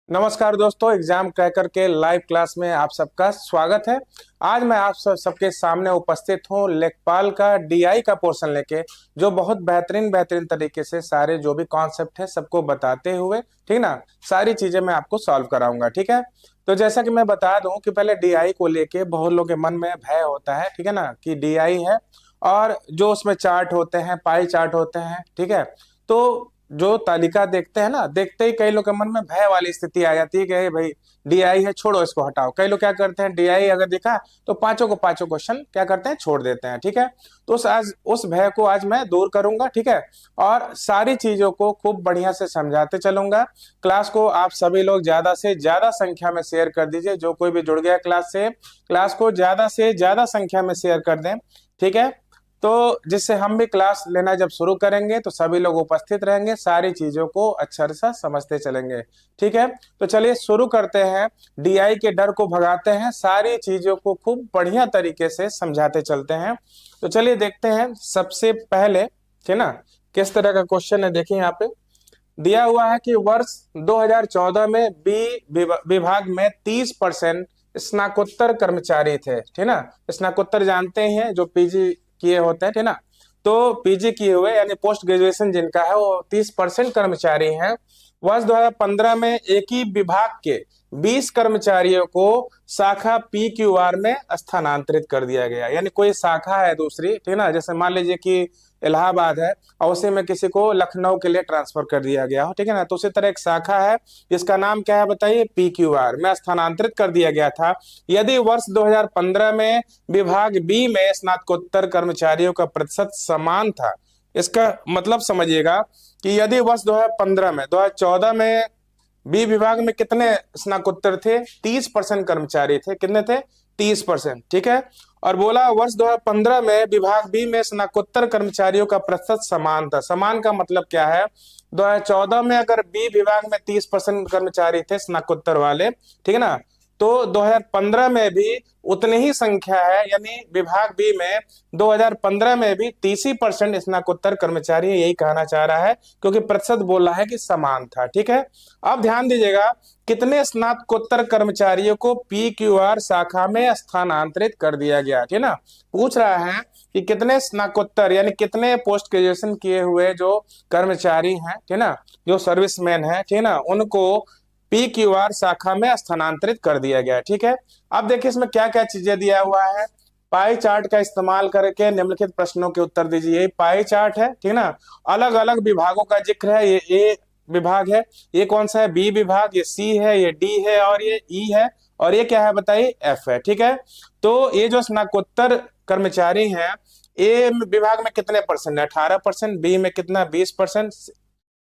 नमस्कार दोस्तों, exam cracker के लाइव क्लास में आप सबका स्वागत है। आज मैं आप सबके सामने उपस्थित हूँ लेखपाल का डीआई का पोर्शन लेके, जो बहुत बेहतरीन बेहतरीन तरीके से सारे जो भी कॉन्सेप्ट है सबको बताते हुए, ठीक ना, सारी चीजें मैं आपको सॉल्व कराऊंगा। ठीक है, तो जैसा कि मैं बता दूं कि पहले डीआई को लेके बहुत लोगों के मन में भय होता है, ठीक है ना, कि डीआई है और जो उसमें चार्ट होते हैं, पाई चार्ट होते हैं, ठीक है। तो जो तालिका देखते हैं ना, देखते ही कई लोग के मन में भय वाली स्थिति आ जाती है कि "अरे भाई, डीआई है, छोड़ो इसको, हटाओ"। कई लोग क्या करते हैं, डीआई अगर दिखा तो पांचों को पांचों क्वेश्चन क्या करते हैं, छोड़ देते हैं। ठीक है, तो उस भय को आज मैं दूर करूंगा, ठीक है, और सारी चीजों को खूब बढ़िया से समझाते चलूंगा। क्लास को आप सभी लोग ज्यादा से ज्यादा संख्या में शेयर कर दीजिए। जो कोई भी जुड़ गया क्लास से, क्लास को ज्यादा से ज्यादा संख्या में शेयर कर दें, ठीक है। तो जिससे हम भी क्लास लेना जब शुरू करेंगे तो सभी लोग उपस्थित रहेंगे, सारी चीजों को अच्छे से समझते चलेंगे। ठीक है, तो चलिए शुरू करते हैं। डीआई के डर को भगाते हैं, सारी चीजों को खूब बढ़िया तरीके से समझाते चलते हैं। तो चलिए देखते हैं सबसे पहले, ठीक ना, किस तरह का क्वेश्चन है। देखिए यहाँ पे दिया हुआ है कि वर्ष 2014 में विभाग में 30% स्नाकोत्तर कर्मचारी थे, ठीक ना। स्नाकोत्तर जानते हैं, जो पीजी किए होते हैं, ठीक ना। तो पीजी किए हुए यानी पोस्ट ग्रेजुएशन जिनका है वो 30% कर्मचारी हैं। वर्ष 2015 में एक ही विभाग के 20 कर्मचारियों को शाखा पीक्यूआर में स्थानांतरित कर दिया गया। यानी कोई शाखा है दूसरी, ठीक है ना, जैसे मान लीजिए कि इलाहाबाद है और उसी में किसी को लखनऊ के लिए ट्रांसफर कर दिया गया हो, ठीक है ना। तो उसी तरह एक शाखा है जिसका नाम क्या है बताइए, पीक्यूआर में स्थानांतरित कर दिया गया था। यदि वर्ष 2015 में विभाग बी में स्नातकोत्तर कर्मचारियों का प्रतिशत समान था, इसका मतलब समझिएगा कि यदि वर्ष 2015 में 2014 में बी विभाग में कितने स्नातकोत्तर थे, 30% कर्मचारी थे। कितने थे, 30%, ठीक है। और बोला वर्ष 2015 में विभाग बी में स्नातकोत्तर कर्मचारियों का प्रतिशत समान था। समान का मतलब क्या है, 2014 में अगर बी विभाग में 30% कर्मचारी थे स्नातकोत्तर वाले, ठीक है ना, तो 2015 में भी उतनी ही संख्या है, यानी विभाग बी में 2015 में भी 30% स्नातकोत्तर कर्मचारी है। यही कहना चाह रहा है, क्योंकि प्रतिशत बोल रहा है कि समान था। ठीक है, अब ध्यान दीजिएगा, कितने स्नातकोत्तर कर्मचारियों को पीक्यूआर शाखा में स्थानांतरित कर दिया गया, ठीक है ना। पूछ रहा है कि कितने स्नातकोत्तर यानी कितने पोस्ट ग्रेजुएशन किए हुए जो कर्मचारी हैं, ठीक है ना, जो सर्विसमैन है, ठीक है ना, उनको पीक्यूआर शाखा में स्थानांतरित कर दिया गया। ठीक है, अब देखिए इसमें क्या क्या चीजें दिया हुआ है। पाई चार्ट का इस्तेमाल करके निम्नलिखित प्रश्नों के उत्तर दीजिए। ये पाई चार्ट है, ठीक है ना। अलग अलग विभागों का जिक्र है। ये ए विभाग है, ये कौन सा है, बी विभाग, ये सी है, ये डी है और ये ई है, और ये क्या है बताइए, एफ है। ठीक है, तो ये जो स्नातकोत्तर कर्मचारी हैं, ए विभाग में कितने परसेंट है, 18%, बी में कितना, 20%,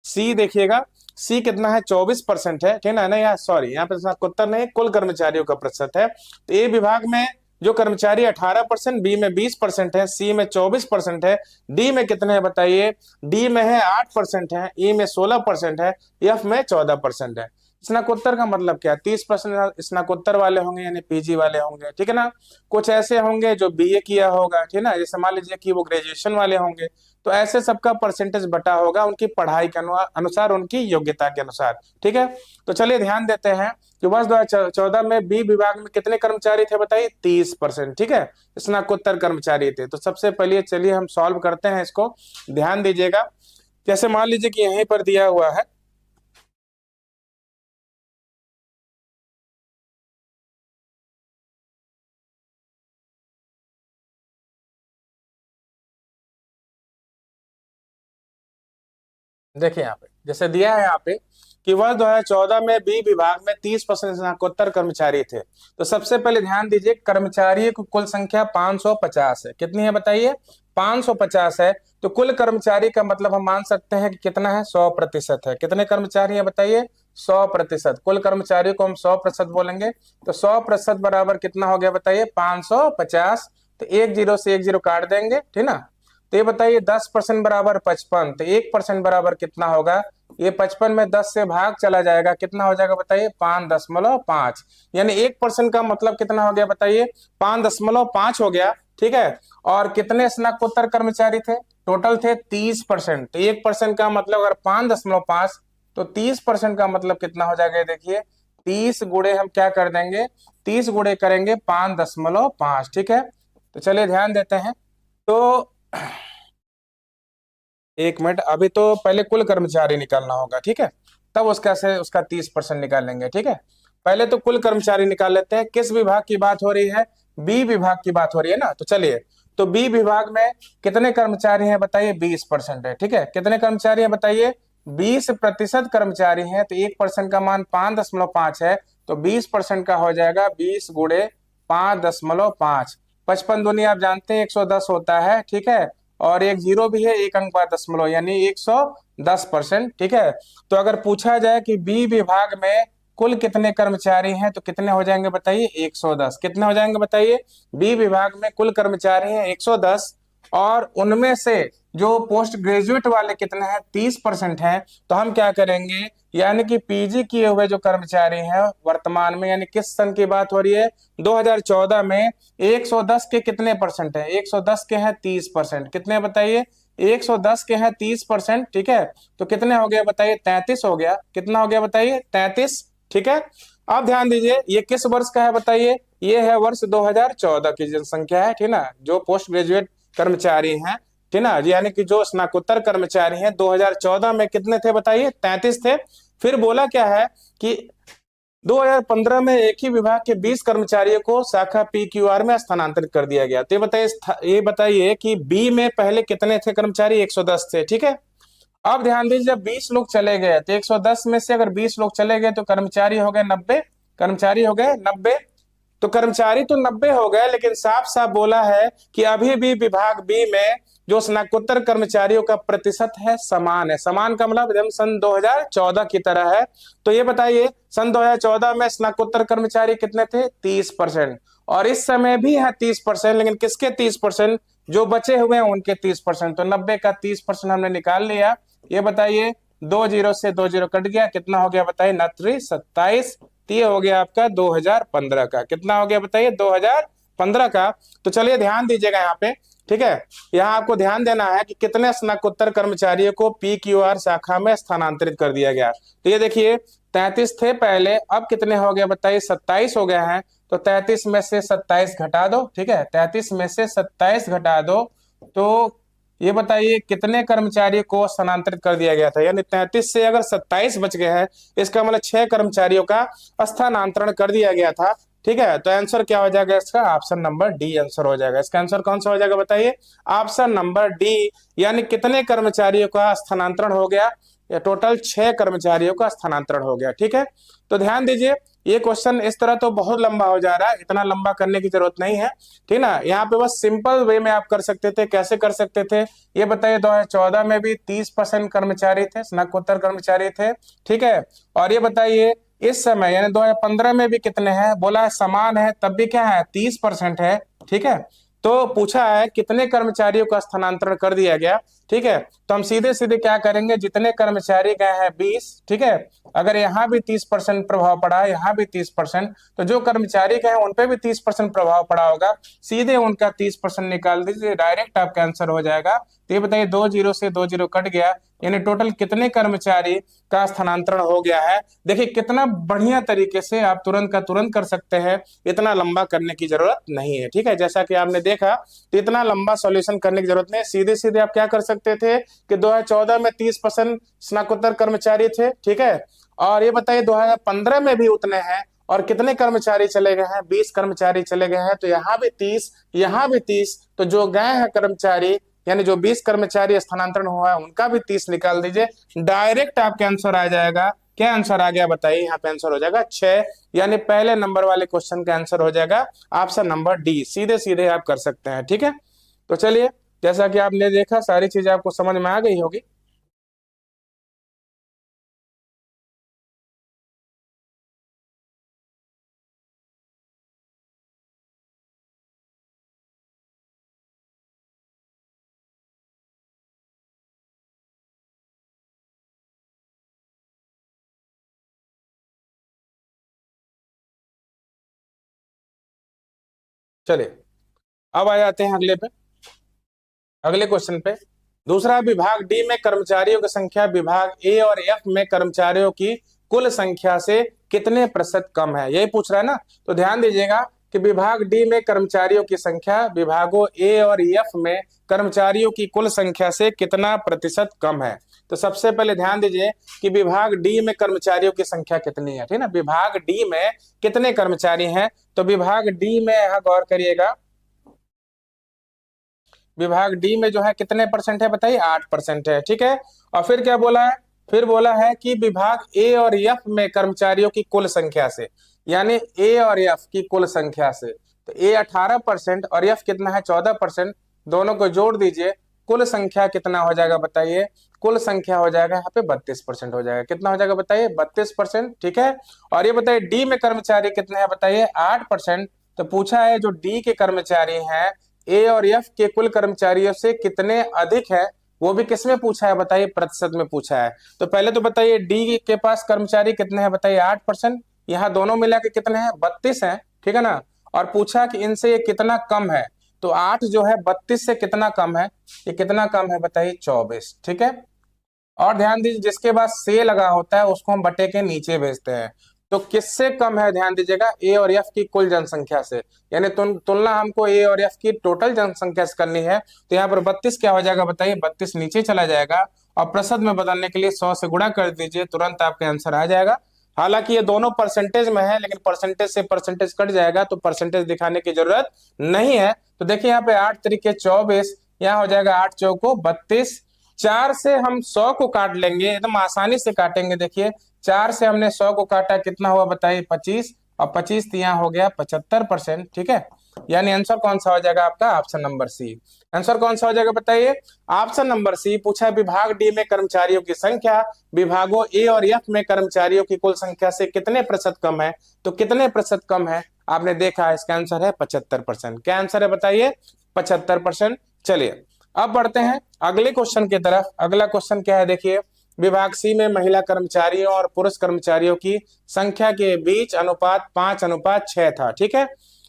सी देखिएगा, सी कितना है, 24% है, ठीक है ना। यहाँ सॉरी, यहाँ पे स्नातकोत्तर नहीं, कुल कर्मचारियों का प्रतिशत है। तो ए विभाग में जो कर्मचारी 18%, बी में 20% है, सी में 24% है, डी में कितने हैं बताइए, डी में है 8% है, ई में 16% है, एफ में 14% है। स्नातकोत्तर का मतलब क्या है, 30% स्नातकोत्तर वाले होंगे यानी पीजी वाले होंगे, ठीक है ना। कुछ ऐसे होंगे जो बीए किया होगा, ठीक है ना, जैसे मान लीजिए कि वो ग्रेजुएशन वाले होंगे। तो ऐसे सबका परसेंटेज बटा होगा उनकी पढ़ाई के अनुसार, उनकी योग्यता के अनुसार। ठीक है, तो चलिए ध्यान देते हैं कि वर्ष 2014 में बी विभाग में कितने कर्मचारी थे बताइए, 30%, ठीक है, स्नातकोत्तर कर्मचारी थे। तो सबसे पहले चलिए हम सॉल्व करते हैं इसको, ध्यान दीजिएगा। जैसे मान लीजिए कि यहीं पर दिया हुआ है, देखिए यहाँ पे जैसे दिया है यहाँ पे कि वर्ष 2014 में बी विभाग में 30% स्नातकोत्तर कर्मचारी थे। तो सबसे पहले ध्यान दीजिए, कर्मचारियों की कुल संख्या 550 है। कितनी है बताइए, 550 है। तो कुल कर्मचारी का मतलब हम मान सकते हैं कि कितना है, 100% है। कितने कर्मचारी है बताइए, 100%। कुल कर्मचारियों को हम 100% बोलेंगे, तो 100% बराबर कितना हो गया बताइए, 550। तो एक जीरो से एक जीरो काट देंगे, ठीक ना। तो ये बताइए 10% बराबर 55, तो 1% बराबर कितना होगा, ये 55 में 10 से भाग चला जाएगा, कितना हो जाएगा बताइए, 5.5। यानी 1% का मतलब कितना हो गया बताइए, 5.5 हो गया। ठीक है, और कितने स्नातकोत्तर कर्मचारी थे, टोटल थे 30%। तो 1% का मतलब अगर 5.5, तो 30% का मतलब कितना हो जाएगा, देखिए 30 गुणे हम क्या कर देंगे, 30 गुणे करेंगे 5.5, ठीक है। तो चलिए ध्यान देते हैं। तो एक मिनट, अभी तो पहले कुल कर्मचारी निकालना होगा, ठीक है, तब उसका से उसका 30% निकालेंगे, ठीक है। पहले तो कुल कर्मचारी निकाल लेते हैं। किस विभाग की बात हो रही है, बी विभाग की बात हो रही है ना। तो चलिए, तो बी विभाग में कितने कर्मचारी हैं बताइए, 20% है, ठीक है। कितने कर्मचारी हैं बताइए, 20% कर्मचारी हैं, तो 1% का मान 5.5 है, तो 20% का हो जाएगा 20 गुणे 5.5। 55 दूनी आप जानते हैं 110 होता है, ठीक है, और एक जीरो भी है, एक अंक बाद दशमलव, यानी 110%, ठीक है। तो अगर पूछा जाए कि बी विभाग में कुल कितने कर्मचारी हैं, तो कितने हो जाएंगे बताइए, 110। कितने हो जाएंगे बताइए, बी विभाग में कुल कर्मचारी हैं 110, और उनमें से जो पोस्ट ग्रेजुएट वाले कितने हैं, 30% हैं। तो हम क्या करेंगे, यानी कि पीजी किए हुए जो कर्मचारी हैं वर्तमान में, यानी किस सन की बात हो रही है, 2014 में, 110 के कितने परसेंट है, 110 के हैं 30%। कितने बताइए, 110 के हैं 30%, ठीक है। तो कितने हो गया बताइए, 33 हो गया। कितना हो गया बताइए, 33, ठीक है। अब ध्यान दीजिए, ये किस वर्ष का है बताइए, ये है वर्ष 2014 की जनसंख्या है, ठीक ना, जो पोस्ट ग्रेजुएट कर्मचारी हैं, ठीक ना, यानी कि जो स्नातकोत्तर कर्मचारी हैं 2014 में कितने थे बताइए, 33 थे। फिर बोला क्या है कि 2015 में एक ही विभाग के 20 कर्मचारियों को शाखा पीक्यूआर में स्थानांतरित कर दिया गया। तो ये बताइए कि बी में पहले कितने थे कर्मचारी, 110 थे, ठीक है। अब ध्यान दीजिए, जब 20 लोग चले गए तो 110 में से अगर 20 लोग चले गए तो कर्मचारी हो गए 90, कर्मचारी हो गए 90। तो कर्मचारी तो 90 हो गए, लेकिन साफ साफ बोला है कि अभी भी विभाग बी में जो स्नातकोत्तर कर्मचारियों का प्रतिशत है समान है। समान का मतलब एकदम सन 2014 की तरह है। तो ये बताइए, सन 2014 में स्नातकोत्तर कर्मचारी कितने थे, 30%, और इस समय भी है 30%, लेकिन किसके 30%, जो बचे हुए हैं उनके 30%। तो 90 का 30% हमने निकाल लिया। ये बताइए, 2 जीरो से 2 जीरो कट गया, कितना हो गया बताइए, 29, 27। तो ये हो गया आपका 2015 का। कितना हो गया बताइए, 2015 का। तो चलिए ध्यान दीजिएगा यहाँ पे, ठीक है। यहाँ आपको ध्यान देना है कि कितने स्नातकोत्तर कर्मचारियों को पीक्यूआर शाखा में स्थानांतरित कर दिया गया। तो ये देखिए, 33 थे पहले, अब कितने हो गए बताइए, 27 हो गए हैं। तो 33 में से 27 घटा दो, ठीक है, 33 में से 27 घटा दो। तो ये बताइए कितने कर्मचारी को स्थानांतरित कर दिया गया था, यानी 33 से अगर 27 बच गए हैं, इसका मतलब 6 कर्मचारियों का स्थानांतरण कर दिया गया था, ठीक है। तो आंसर क्या हो जाएगा इसका, ऑप्शन नंबर डी आंसर हो जाएगा। इसका आंसर कौन सा हो जाएगा बताइए, ऑप्शन नंबर डी। यानी कितने कर्मचारियों का स्थानांतरण हो गया, या टोटल 6 कर्मचारियों का स्थानांतरण हो गया, ठीक है। तो ध्यान दीजिए, ये क्वेश्चन इस तरह तो बहुत लंबा हो जा रहा है, इतना लंबा करने की जरूरत नहीं है, ठीक ना। यहाँ पे बस सिंपल वे में आप कर सकते थे। कैसे कर सकते थे, ये बताइए, 2014 में भी 30% कर्मचारी थे, स्नातकोत्तर कर्मचारी थे, ठीक है। और ये बताइए इस समय यानी 2015 में भी कितने हैं, बोला है समान है, तब भी क्या है, 30% है, ठीक है। तो पूछा है कितने कर्मचारियों का स्थानांतरण कर दिया गया, ठीक है। तो हम सीधे सीधे क्या करेंगे, जितने कर्मचारी गए हैं 20, ठीक है, अगर यहाँ भी 30% प्रभाव पड़ा है, यहाँ भी 30%, तो जो कर्मचारी गए हैं उनपे भी 30% प्रभाव पड़ा होगा। सीधे उनका 30% निकाल दीजिए, डायरेक्ट आपका आंसर हो जाएगा। तो ये बताइए, 2 जीरो से 2 जीरो कट गया, यानी टोटल कितने कर्मचारी का स्थानांतरण हो गया है। देखिए कितना बढ़िया तरीके से आप तुरंत का तुरंत कर सकते हैं, इतना लंबा करने की जरूरत नहीं है, ठीक है। जैसा कि आपने देखा, तो इतना लंबा सॉल्यूशन करने की जरूरत नहीं है। सीधे सीधे आप क्या कर सकते थे कि 2014 में 30% स्नातकोत्तर कर्मचारी थे, ठीक है, और ये बताइए 2015 में भी उतने हैं, और कितने कर्मचारी चले गए हैं, 20 कर्मचारी चले गए हैं, तो यहाँ भी 30, यहाँ भी 30। तो जो गए हैं कर्मचारी, यानी जो 20 कर्मचारी स्थानांतरण हुआ है उनका भी 30 निकाल दीजिए, डायरेक्ट आपके आंसर आ जाएगा। क्या आंसर आ गया बताइए, यहाँ पे आंसर हो जाएगा 6, यानी पहले नंबर वाले क्वेश्चन का आंसर हो जाएगा ऑप्शन नंबर डी। सीधे सीधे आप कर सकते हैं, ठीक है। तो चलिए, जैसा कि आपने देखा, सारी चीजें आपको समझ में आ गई होगी। चलिए, अब आ जाते हैं अगले पे, अगले क्वेश्चन पे। दूसरा, विभाग डी में कर्मचारियों की संख्या विभाग ए और एफ में कर्मचारियों की कुल संख्या से कितने प्रतिशत कम है, यही पूछ रहा है ना। तो ध्यान दीजिएगा कि विभाग डी में कर्मचारियों की संख्या विभागों ए और एफ में कर्मचारियों की कुल संख्या से कितना प्रतिशत कम है। तो सबसे पहले ध्यान दीजिए कि विभाग डी में कर्मचारियों की संख्या कितनी है, ठीक है ना। विभाग डी में कितने कर्मचारी हैं, तो विभाग डी में यहाँ गौर करिएगा, विभाग डी में जो है कितने परसेंट है बताइए, 8% है, ठीक है। और फिर क्या बोला है, फिर बोला है कि विभाग ए और एफ में कर्मचारियों की कुल संख्या से, यानी ए और एफ की कुल संख्या से। तो ए 18% और एफ कितना है 14%, दोनों को जोड़ दीजिए, कुल संख्या कितना हो जाएगा बताइए, कुल संख्या हो जाएगा यहाँ पे 32% हो जाएगा। कितना हो जाएगा बताइए, 32%, ठीक है। और ये बताइए डी में कर्मचारी कितने हैं बताइए, 8%। तो पूछा है जो डी के कर्मचारी हैं ए और एफ के कुल कर्मचारियों से कितने अधिक है, वो भी किसमें पूछा है बताइए, प्रतिशत में पूछा है। तो पहले तो बताइए डी के पास कर्मचारी कितने हैं बताइए, 8%, यहाँ दोनों मिला के कितने हैं, 32 हैं, ठीक है ना। और पूछा कि इनसे ये कितना कम है, तो 8 जो है 32 से कितना कम है, ये कितना कम है बताइए, 24, ठीक है। और ध्यान दीजिए जिसके बाद से लगा होता है उसको हम बटे के नीचे भेजते हैं। तो किससे कम है, ध्यान दीजिएगा, ए और एफ की कुल जनसंख्या से, यानी तुलना हमको ए और एफ की टोटल जनसंख्या से करनी है। तो यहाँ पर 32 क्या हो जाएगा बताइए, 32 नीचे चला जाएगा और प्रतिशत में बदलने के लिए 100 से गुणा कर दीजिए, तुरंत आपके आंसर आ जाएगा। हालांकि ये दोनों परसेंटेज में है, लेकिन परसेंटेज से परसेंटेज कट जाएगा तो परसेंटेज दिखाने की जरूरत नहीं है। तो देखिए यहाँ पे 8 तरीके 24, यहाँ हो जाएगा 8 चौको 32, 4 से हम 100 को काट लेंगे, एकदम आसानी से काटेंगे। देखिए 4 से हमने 100 को काटा, कितना हुआ बताइए, 25, और 25 तो यहाँ हो गया 75%, ठीक है। यानी आंसर कौन सा हो जाएगा आपका, ऑप्शन नंबर सी। आंसर कौन सा हो जाएगा बताइए, ऑप्शन नंबर सी। पूछा विभाग डी में कर्मचारियों की संख्या विभागों ए और एफ में कर्मचारियों की कुल संख्या से कितने प्रतिशत कम है, तो कितने प्रतिशत कम है आपने देखा, इसका आंसर है 75%। क्या आंसर है बताइए, 75%। चलिए अब बढ़ते हैं अगले क्वेश्चन की तरफ। अगला क्वेश्चन क्या है देखिए, विभाग सी में महिला कर्मचारियों और पुरुष कर्मचारियों की संख्या के बीच अनुपात 5:6 था, ठीक है।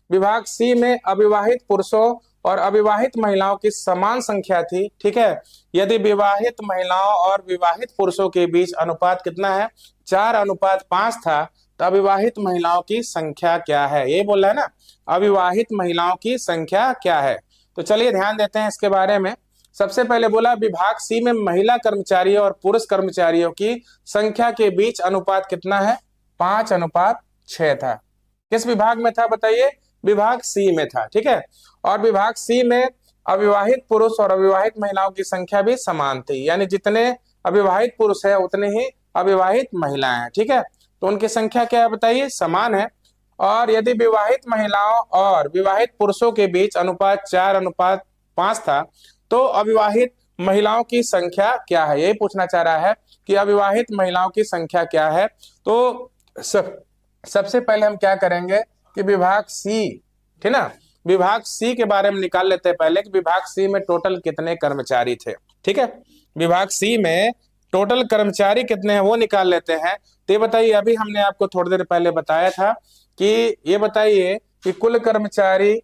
विभाग सी में अविवाहित पुरुषों और अविवाहित महिलाओं की समान संख्या थी, ठीक है। यदि विवाहित महिलाओं और विवाहित पुरुषों के बीच अनुपात कितना है, 4:5 था, तो अविवाहित महिलाओं की संख्या क्या है, ये बोल रहा है ना, अविवाहित महिलाओं की संख्या क्या है। तो चलिए ध्यान देते हैं इसके बारे में। सबसे पहले बोला विभाग सी में महिला कर्मचारियों और पुरुष कर्मचारियों की संख्या के बीच अनुपात कितना है, 5:6 था। किस विभाग में था बताइए, विभाग सी में था, ठीक है। और विभाग सी में अविवाहित पुरुष और अविवाहित महिलाओं की संख्या भी समान थी, यानी जितने अविवाहित पुरुष है उतने ही अविवाहित महिलाएं हैं, ठीक है। तो उनकी संख्या क्या है बताइए, समान है। और यदि विवाहित महिलाओं और विवाहित पुरुषों के बीच अनुपात 4:5 था, तो अविवाहित महिलाओं की संख्या क्या है, यही पूछना चाह रहा है कि अविवाहित महिलाओं की संख्या क्या है। तो सबसे पहले हम क्या करेंगे कि विभाग सी, ठीक ना, विभाग सी के बारे में निकाल लेते हैं पहले कि विभाग सी में टोटल कितने कर्मचारी थे, ठीक है। विभाग सी में टोटल कर्मचारी कितने हैं वो निकाल लेते हैं। तो ये बताइए, अभी हमने आपको थोड़ी देर पहले बताया था कि ये बताइए कि कुल कर्मचारी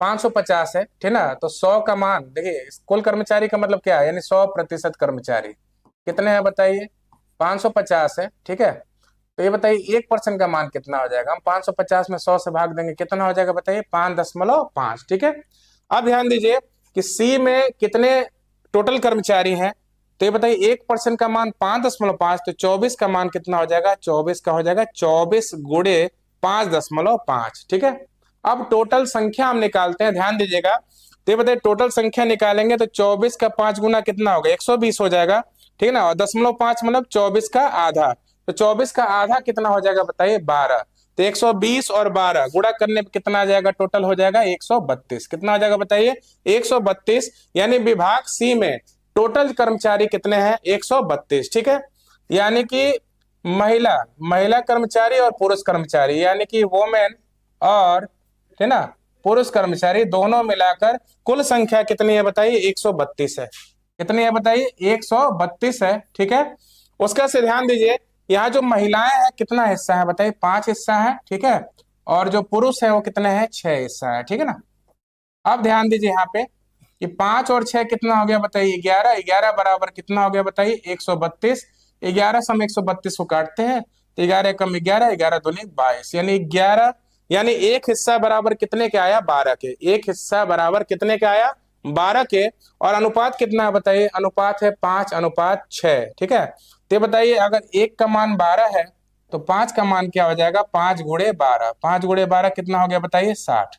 550 है, ठीक ना। तो 100 का मान देखिए, कुल कर्मचारी का मतलब क्या है, यानी 100% कर्मचारी कितने हैं बताइए, 550 है, ठीक है। तो ये बताइए 1% का मान कितना हो जाएगा, हम 550 में 100 से भाग देंगे, कितना हो जाएगा बताइए, 5.5, ठीक है। अब ध्यान दीजिए कि सी में कितने टोटल कर्मचारी हैं, तो ये बताइए 1% का मान 5.5, तो 24 का मान कितना हो जाएगा, 24 का हो जाएगा 24 गुणे 5.5, ठीक है। अब टोटल संख्या हम निकालते हैं, ध्यान दीजिएगा। तो ये बताइए टोटल संख्या निकालेंगे तो 24 का 5 गुना कितना होगा, 120 हो जाएगा, ठीक है ना। और 0.5 मतलब 24 का आधा, तो 24 का आधा कितना हो जाएगा बताइए, 12। तो 120 और 12 गुणा करने पे कितना आ जाएगा, टोटल हो जाएगा 132। कितना हो जाएगा बताइए, 132। यानी विभाग सी में टोटल कर्मचारी कितने हैं, 132, ठीक है। यानी कि महिला कर्मचारी और पुरुष कर्मचारी, यानी कि वोमेन और, है ना, पुरुष कर्मचारी दोनों मिलाकर कुल संख्या कितनी है बताइए, 132 है। कितनी है बताइए, 132 है, ठीक है। उसका से ध्यान दीजिए, यहाँ जो महिलाएं हैं कितना हिस्सा है बताइए, 5 हिस्सा है, ठीक है। और जो पुरुष है वो कितने हैं, 6 हिस्सा है, ठीक है ना। अब ध्यान दीजिए यहाँ पे कि 5 और 6 कितना हो गया बताइए 11, 11 बराबर कितना हो गया बताइए 132। 11 से हम 132 को काटते हैं तो 11 कम 11, 11 दूनी 22, यानी 11, यानी एक हिस्सा बराबर कितने के आया 12 के, एक हिस्सा बराबर कितने के आया 12 के। और अनुपात कितना है बताइए, अनुपात है 5:6, ठीक है। तो बताइए अगर एक का मान 12 है तो 5 का मान क्या हो जाएगा 5 × 12, 5 × 12 कितना हो गया बताइए 60,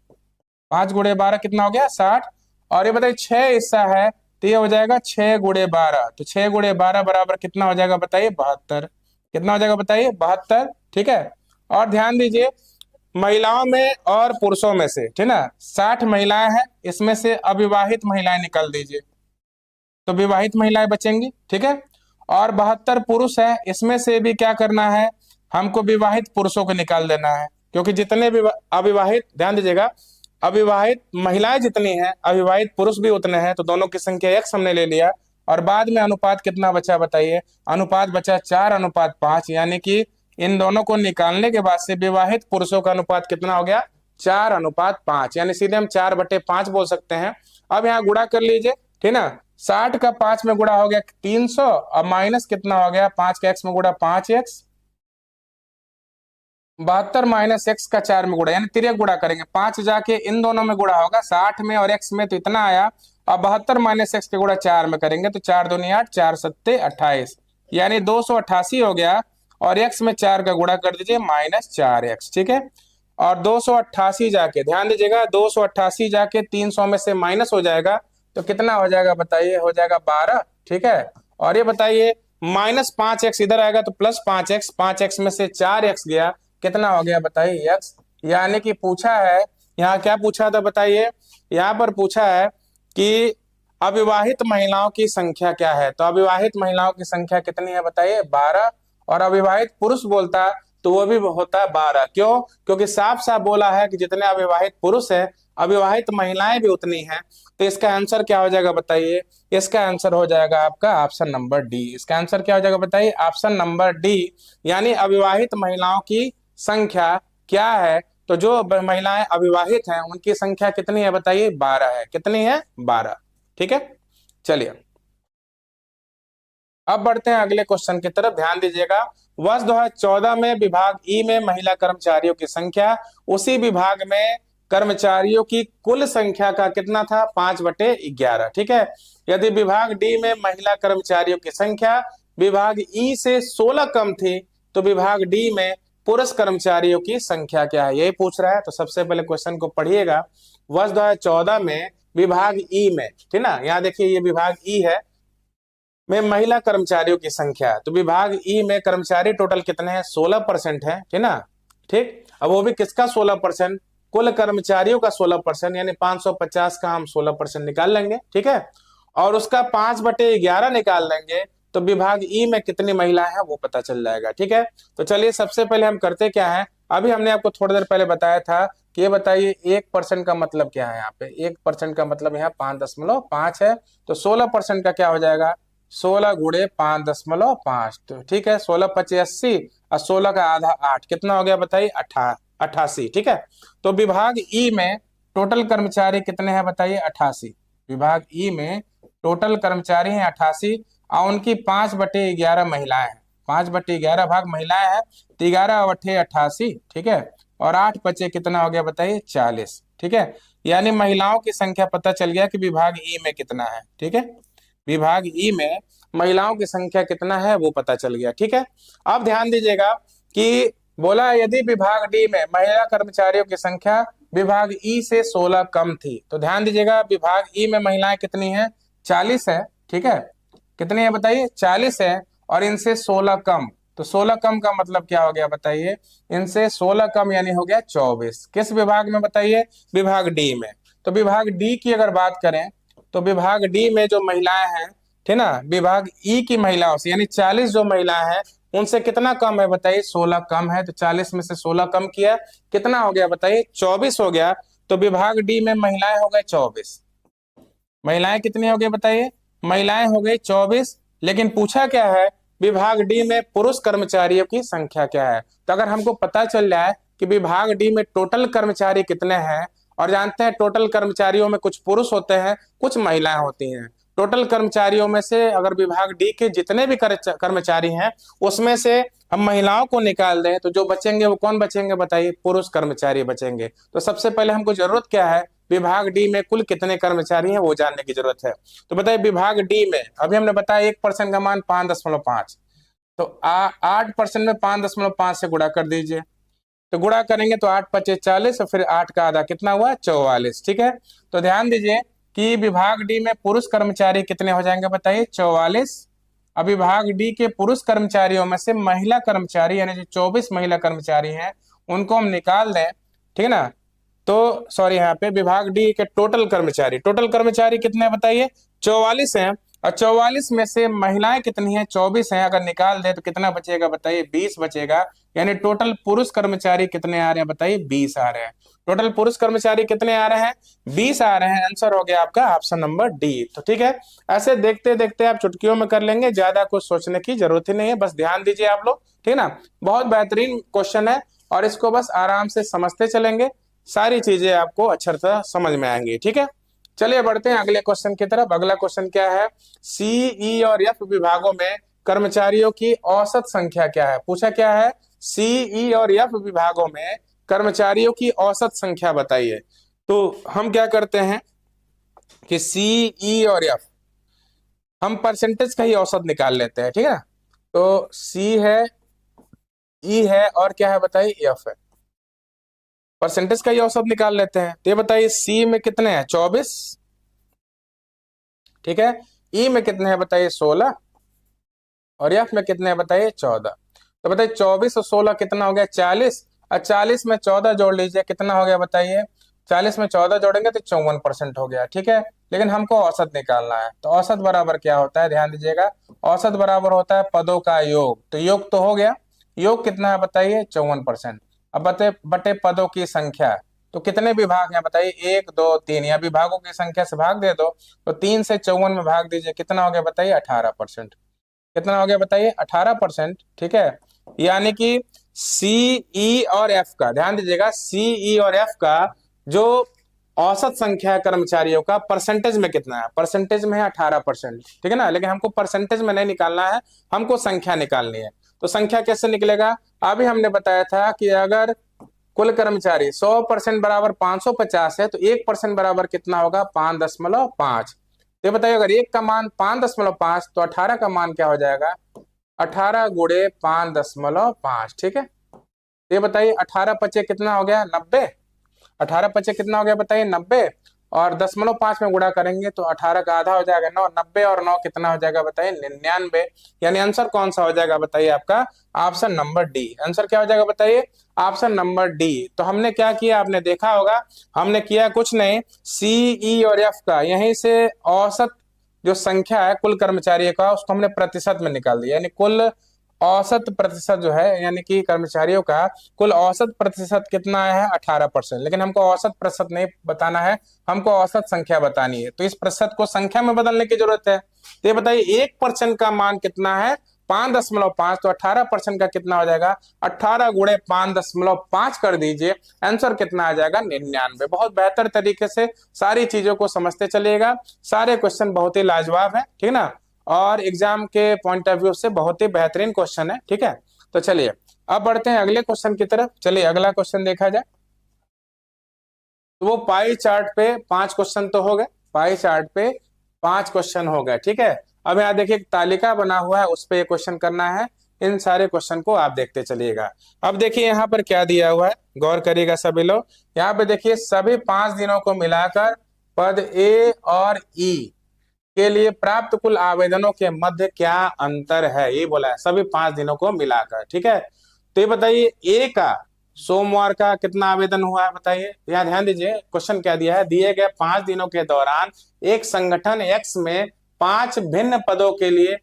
5 × 12 कितना हो गया 60। और ये बताइए 6 हिस्सा है तो ये हो जाएगा 6 × 12, तो 6 × 12 बराबर कितना हो जाएगा बताइए 72, कितना हो जाएगा बताइए 72, ठीक है। और ध्यान दीजिए महिलाओं में और पुरुषों में से, ठीक ना, 60 महिलाएं हैं, इसमें से अविवाहित महिलाएं निकाल दीजिए तो विवाहित महिलाएं बचेंगी, ठीक है। और 72 पुरुष है, इसमें से भी क्या करना है हमको विवाहित पुरुषों को निकाल देना है, क्योंकि जितने भी अविवाहित, ध्यान दीजिएगा, अविवाहित महिलाएं जितनी हैं अविवाहित पुरुष भी उतने हैं, तो दोनों की संख्या x हमने ले लिया। और बाद में अनुपात कितना बचा बताइए, अनुपात बचा 4:5, यानी कि इन दोनों को निकालने के बाद से विवाहित पुरुषों का अनुपात कितना हो गया 4:5, यानी सीधे हम 4/5 बोल सकते हैं। अब यहाँ गुणा कर लीजिए, ठीक ना, 60 का 5 में गुणा हो गया 300, अब माइनस कितना हो गया 5 का x में गुणा 5x, 72 माइनस x का 4 में गुणा, यानी तिरक गुणा करेंगे, 5 जाके इन दोनों में गुणा होगा 60 में और x में, तो इतना आया। अब 72 माइनस x के गुणा 4 में करेंगे तो 4 दूनी 8, 4 सत्ते 28, यानी 288 हो गया। और x में 4 का गुणा कर दीजिए -4x, ठीक है। और 288 जाके, ध्यान दीजिएगा, 288 जाके 300 में से माइनस हो जाएगा तो कितना हो जाएगा बताइए, हो जाएगा 12, ठीक है। और ये बताइए -5x इधर आएगा तो +5x, 5x में से 4x गया, कितना हो गया बताइए x, यानी कि पूछा है, यहाँ क्या पूछा था बताइए, यहाँ पर पूछा है कि अविवाहित महिलाओं की संख्या क्या है, तो अविवाहित महिलाओं की संख्या कितनी है बताइए 12, और अविवाहित पुरुष बोलता तो वो भी होता है 12, क्यों, क्योंकि साफ साफ बोला है कि जितने अविवाहित पुरुष है अविवाहित महिलाएं भी उतनी हैं। तो इसका आंसर क्या हो जाएगा बताइए, इसका आंसर हो जाएगा आपका ऑप्शन नंबर डी। इसका आंसर क्या हो जाएगा बताइए, ऑप्शन नंबर डी, यानी अविवाहित महिलाओं की संख्या क्या है, तो जो महिलाएं अविवाहित हैं उनकी संख्या कितनी है बताइए 12 है, कितनी है 12, ठीक है। चलिए अब बढ़ते हैं अगले क्वेश्चन की तरफ, ध्यान दीजिएगा। वर्ष 2014 में विभाग ई में महिला कर्मचारियों की संख्या उसी विभाग में कर्मचारियों की कुल संख्या का कितना था 5/11, ठीक है। यदि विभाग डी में महिला कर्मचारियों की संख्या विभाग ई से 16 कम थी तो विभाग डी में पुरुष कर्मचारियों की संख्या क्या है, यही पूछ रहा है। तो सबसे पहले क्वेश्चन को पढ़िएगा, वर्ष 2014 में विभाग ई में, ठीक ना, यहाँ देखिए ये विभाग ई है, में महिला कर्मचारियों की संख्या, तो विभाग ई में कर्मचारी टोटल कितने हैं 16% है, ठीक ना, ठीक। अब वो भी किसका 16%, कुल कर्मचारियों का 16%, यानी 550 का हम 16% निकाल लेंगे, ठीक है। और उसका 5/11 निकाल लेंगे तो विभाग ई में कितनी महिलाएं हैं वो पता चल जाएगा, ठीक है। तो चलिए सबसे पहले हम करते क्या है, अभी हमने आपको थोड़ी देर पहले बताया था कि ये बताइए 1% का मतलब क्या है, यहाँ पे 1% का मतलब यहाँ 5.5 है, तो 16% का क्या हो जाएगा 16 × 5.5, तो ठीक है, 16×5 = 80 और 16 का आधा 8, कितना हो गया बताइए 88, ठीक है। तो विभाग ई में टोटल कर्मचारी कितने हैं बताइए 88, विभाग ई में टोटल कर्मचारी हैं 88 और उनकी 5/11 महिलाएं हैं, 5/11 भाग महिलाएं हैं, 11/88, ठीक है। और 8 बचे कितना हो गया बताइए 40, ठीक है। यानी महिलाओं की संख्या पता चल गया कि विभाग ई में कितना है, ठीक है, विभाग ई में महिलाओं की संख्या कितना है वो पता चल गया, ठीक है। अब ध्यान दीजिएगा कि बोला यदि विभाग डी में महिला कर्मचारियों की संख्या विभाग ई से 16 कम थी, तो ध्यान दीजिएगा विभाग ई में महिलाएं कितनी हैं 40 है, ठीक है, कितनी है बताइए 40 है, और इनसे 16 कम, तो 16 कम का मतलब क्या हो गया बताइए, इनसे 16 कम यानी हो गया 24, किस विभाग में बताइए विभाग डी में। तो विभाग डी की अगर बात करें तो विभाग डी में जो महिलाएं हैं, ठीक ना, विभाग ई की महिलाओं से, यानी 40 जो महिलाएं हैं उनसे कितना कम है बताइए 16 कम है, तो 40 में से 16 कम किया कितना हो गया बताइए 24 हो गया। तो विभाग डी में महिलाएं हो गए 24, महिलाएं कितनी हो गई बताइए, महिलाएं हो गई 24, लेकिन पूछा क्या है विभाग डी में पुरुष कर्मचारियों की संख्या क्या है। तो अगर हमको पता चल जाए कि विभाग डी में टोटल कर्मचारी कितने हैं और जानते हैं टोटल कर्मचारियों में कुछ पुरुष होते हैं, कुछ महिलाएं होती हैं। टोटल कर्मचारियों में से अगर विभाग डी के जितने भी कर्मचारी हैं उसमें से हम महिलाओं को निकाल दें तो जो बचेंगे वो कौन बचेंगे बताइए? पुरुष कर्मचारी बचेंगे। तो सबसे पहले हमको जरूरत क्या है? विभाग डी में कुल कितने कर्मचारी हैं वो जानने की जरूरत है। तो बताइए विभाग डी में अभी हमने बताया 1% का मान 5.5, तो 8% में 5.5 से गुणा कर दीजिए। तो गुणा करेंगे तो 8×5=40 और फिर 8 का आधा कितना हुआ? 44। ठीक है, तो ध्यान दीजिए कि विभाग डी में पुरुष कर्मचारी कितने हो जाएंगे बताइए? 44। अब विभाग डी के पुरुष कर्मचारियों में से महिला कर्मचारी यानी जो 24 महिला कर्मचारी हैं उनको हम निकाल दें, ठीक है ना। तो सॉरी, यहाँ पे विभाग डी के टोटल कर्मचारी कितने बताइए? 44 हैं। और 44 में से महिलाएं कितनी हैं? 24 हैं। अगर निकाल दे तो कितना बचेगा बताइए? 20 बचेगा। यानी टोटल पुरुष कर्मचारी कितने आ रहे हैं बताइए? 20 आ रहे हैं। टोटल पुरुष कर्मचारी कितने आ रहे हैं? 20 आ रहे हैं। आंसर हो गया आपका ऑप्शन नंबर डी। तो ठीक है, ऐसे देखते देखते आप चुटकियों में कर लेंगे, ज्यादा कुछ सोचने की जरूरत ही नहीं है, बस ध्यान दीजिए आप लोग, ठीक है ना। बहुत बेहतरीन क्वेश्चन है और इसको बस आराम से समझते चलेंगे, सारी चीजें आपको अच्छी तरह समझ में आएंगी। ठीक है, चलिए बढ़ते हैं अगले क्वेश्चन की तरफ। अगला क्वेश्चन क्या है? सी, ई और एफ विभागों में कर्मचारियों की औसत संख्या क्या है? पूछा क्या है? सी, ई और एफ विभागों में कर्मचारियों की औसत संख्या बताइए। तो हम क्या करते हैं कि सी, ई और एफ हम परसेंटेज का ही औसत निकाल लेते हैं, ठीक है ना। तो सी है, ई है और क्या है बताइए? एफ है। परसेंटेज का ही औसत निकाल लेते हैं। तो ये बताइए सी में कितने हैं? 24, ठीक है। ई में कितने हैं बताइए? 16 और एफ में कितने हैं बताइए? 14। तो बताइए 24 और 16 कितना हो गया? 40। और 40 में 14 जोड़ लीजिए, कितना हो गया बताइए? 40 में 14 जोड़ेंगे तो 54% हो गया, ठीक है। लेकिन हमको औसत निकालना है, तो औसत बराबर क्या होता है? ध्यान दीजिएगा, औसत बराबर होता है पदों का योग। तो योग तो हो गया, योग कितना है बताइए? 54%। अब बटे पदों की संख्या, तो कितने विभाग हैं बताइए? 1 2 3, या विभागों की संख्या से भाग दे दो, तो 3 से 54 में भाग दीजिए, कितना हो गया बताइए? 18%। कितना हो गया बताइए? 18%, ठीक है। यानी कि सी, ई और एफ का, ध्यान दीजिएगा, सी, ई और एफ का जो औसत संख्या है कर्मचारियों का परसेंटेज में कितना है? परसेंटेज में है 18%, ठीक है ना। लेकिन हमको परसेंटेज में नहीं निकालना है, हमको संख्या निकालनी है। तो संख्या कैसे निकलेगा? अभी हमने बताया था कि अगर कुल कर्मचारी 100% बराबर 550 है तो 1% बराबर कितना होगा? 5.5। तो बताइए अगर 1 का मान 5.5 तो 18 का मान क्या हो जाएगा? 18 गुणे 5.5, ठीक है। ये बताइए 18 पचे कितना हो गया? 90। 18 पचे कितना हो गया बताइए? 90। और 0.5 में गुणा करेंगे तो 18 का आधा हो जाएगा 9। 90 और 9 कितना हो जाएगा बताइए? 99। यानी आंसर कौन सा हो जाएगा बताइए? आपका ऑप्शन नंबर डी। आंसर क्या हो जाएगा बताइए? Option number D. तो हमने क्या किया, आपने देखा होगा, हमने किया कुछ नहीं, सी, ई और एफ का यहीं से औसत जो संख्या है कुल कर्मचारियों का उसको हमने प्रतिशत में निकाल दिया। यानी कुल औसत प्रतिशत जो है, यानी कि कर्मचारियों का कुल औसत प्रतिशत कितना है? 18%। लेकिन हमको औसत प्रतिशत नहीं बताना है, हमको औसत संख्या बतानी है। तो इस प्रतिशत को संख्या में बदलने की जरूरत है। तो ये बताइए 1% का मान कितना है? 5.5। तो 18% का कितना हो जाएगा? 18 गुणे 5.5 कर दीजिए, आंसर कितना आ जाएगा? 99। बहुत बेहतर तरीके से सारी चीजों को समझते चलिएगा, सारे क्वेश्चन बहुत ही लाजवाब है, ठीक है ना। और एग्जाम के पॉइंट ऑफ व्यू से बहुत ही बेहतरीन क्वेश्चन है, ठीक है। तो चलिए अब बढ़ते हैं अगले क्वेश्चन की तरफ। चलिए अगला क्वेश्चन देखा जाए। तो वो पाई चार्ट पे 5 क्वेश्चन तो हो गए, पाई चार्ट पे 5 क्वेश्चन हो गए, ठीक है। अब यहाँ देखिए एक तालिका बना हुआ है, उस पर क्वेश्चन करना है। इन सारे क्वेश्चन को आप देखते चलिएगा। अब देखिए यहाँ पर क्या दिया हुआ है, गौर करिएगा सभी लोग। यहाँ पे देखिए सभी 5 दिनों को मिलाकर पद ए और ई के लिए प्राप्त कुल आवेदनों के मध्य क्या अंतर है, ये बोला है, सभी 5 दिनों को मिलाकर, ठीक है। तो ये बताइए ए का सोमवार का कितना आवेदन हुआ है बताइए। यहाँ ध्यान दीजिए क्वेश्चन क्या दिया है, दिए गए 5 दिनों के दौरान एक संगठन एक्स में 5 भिन्न पदों के लिए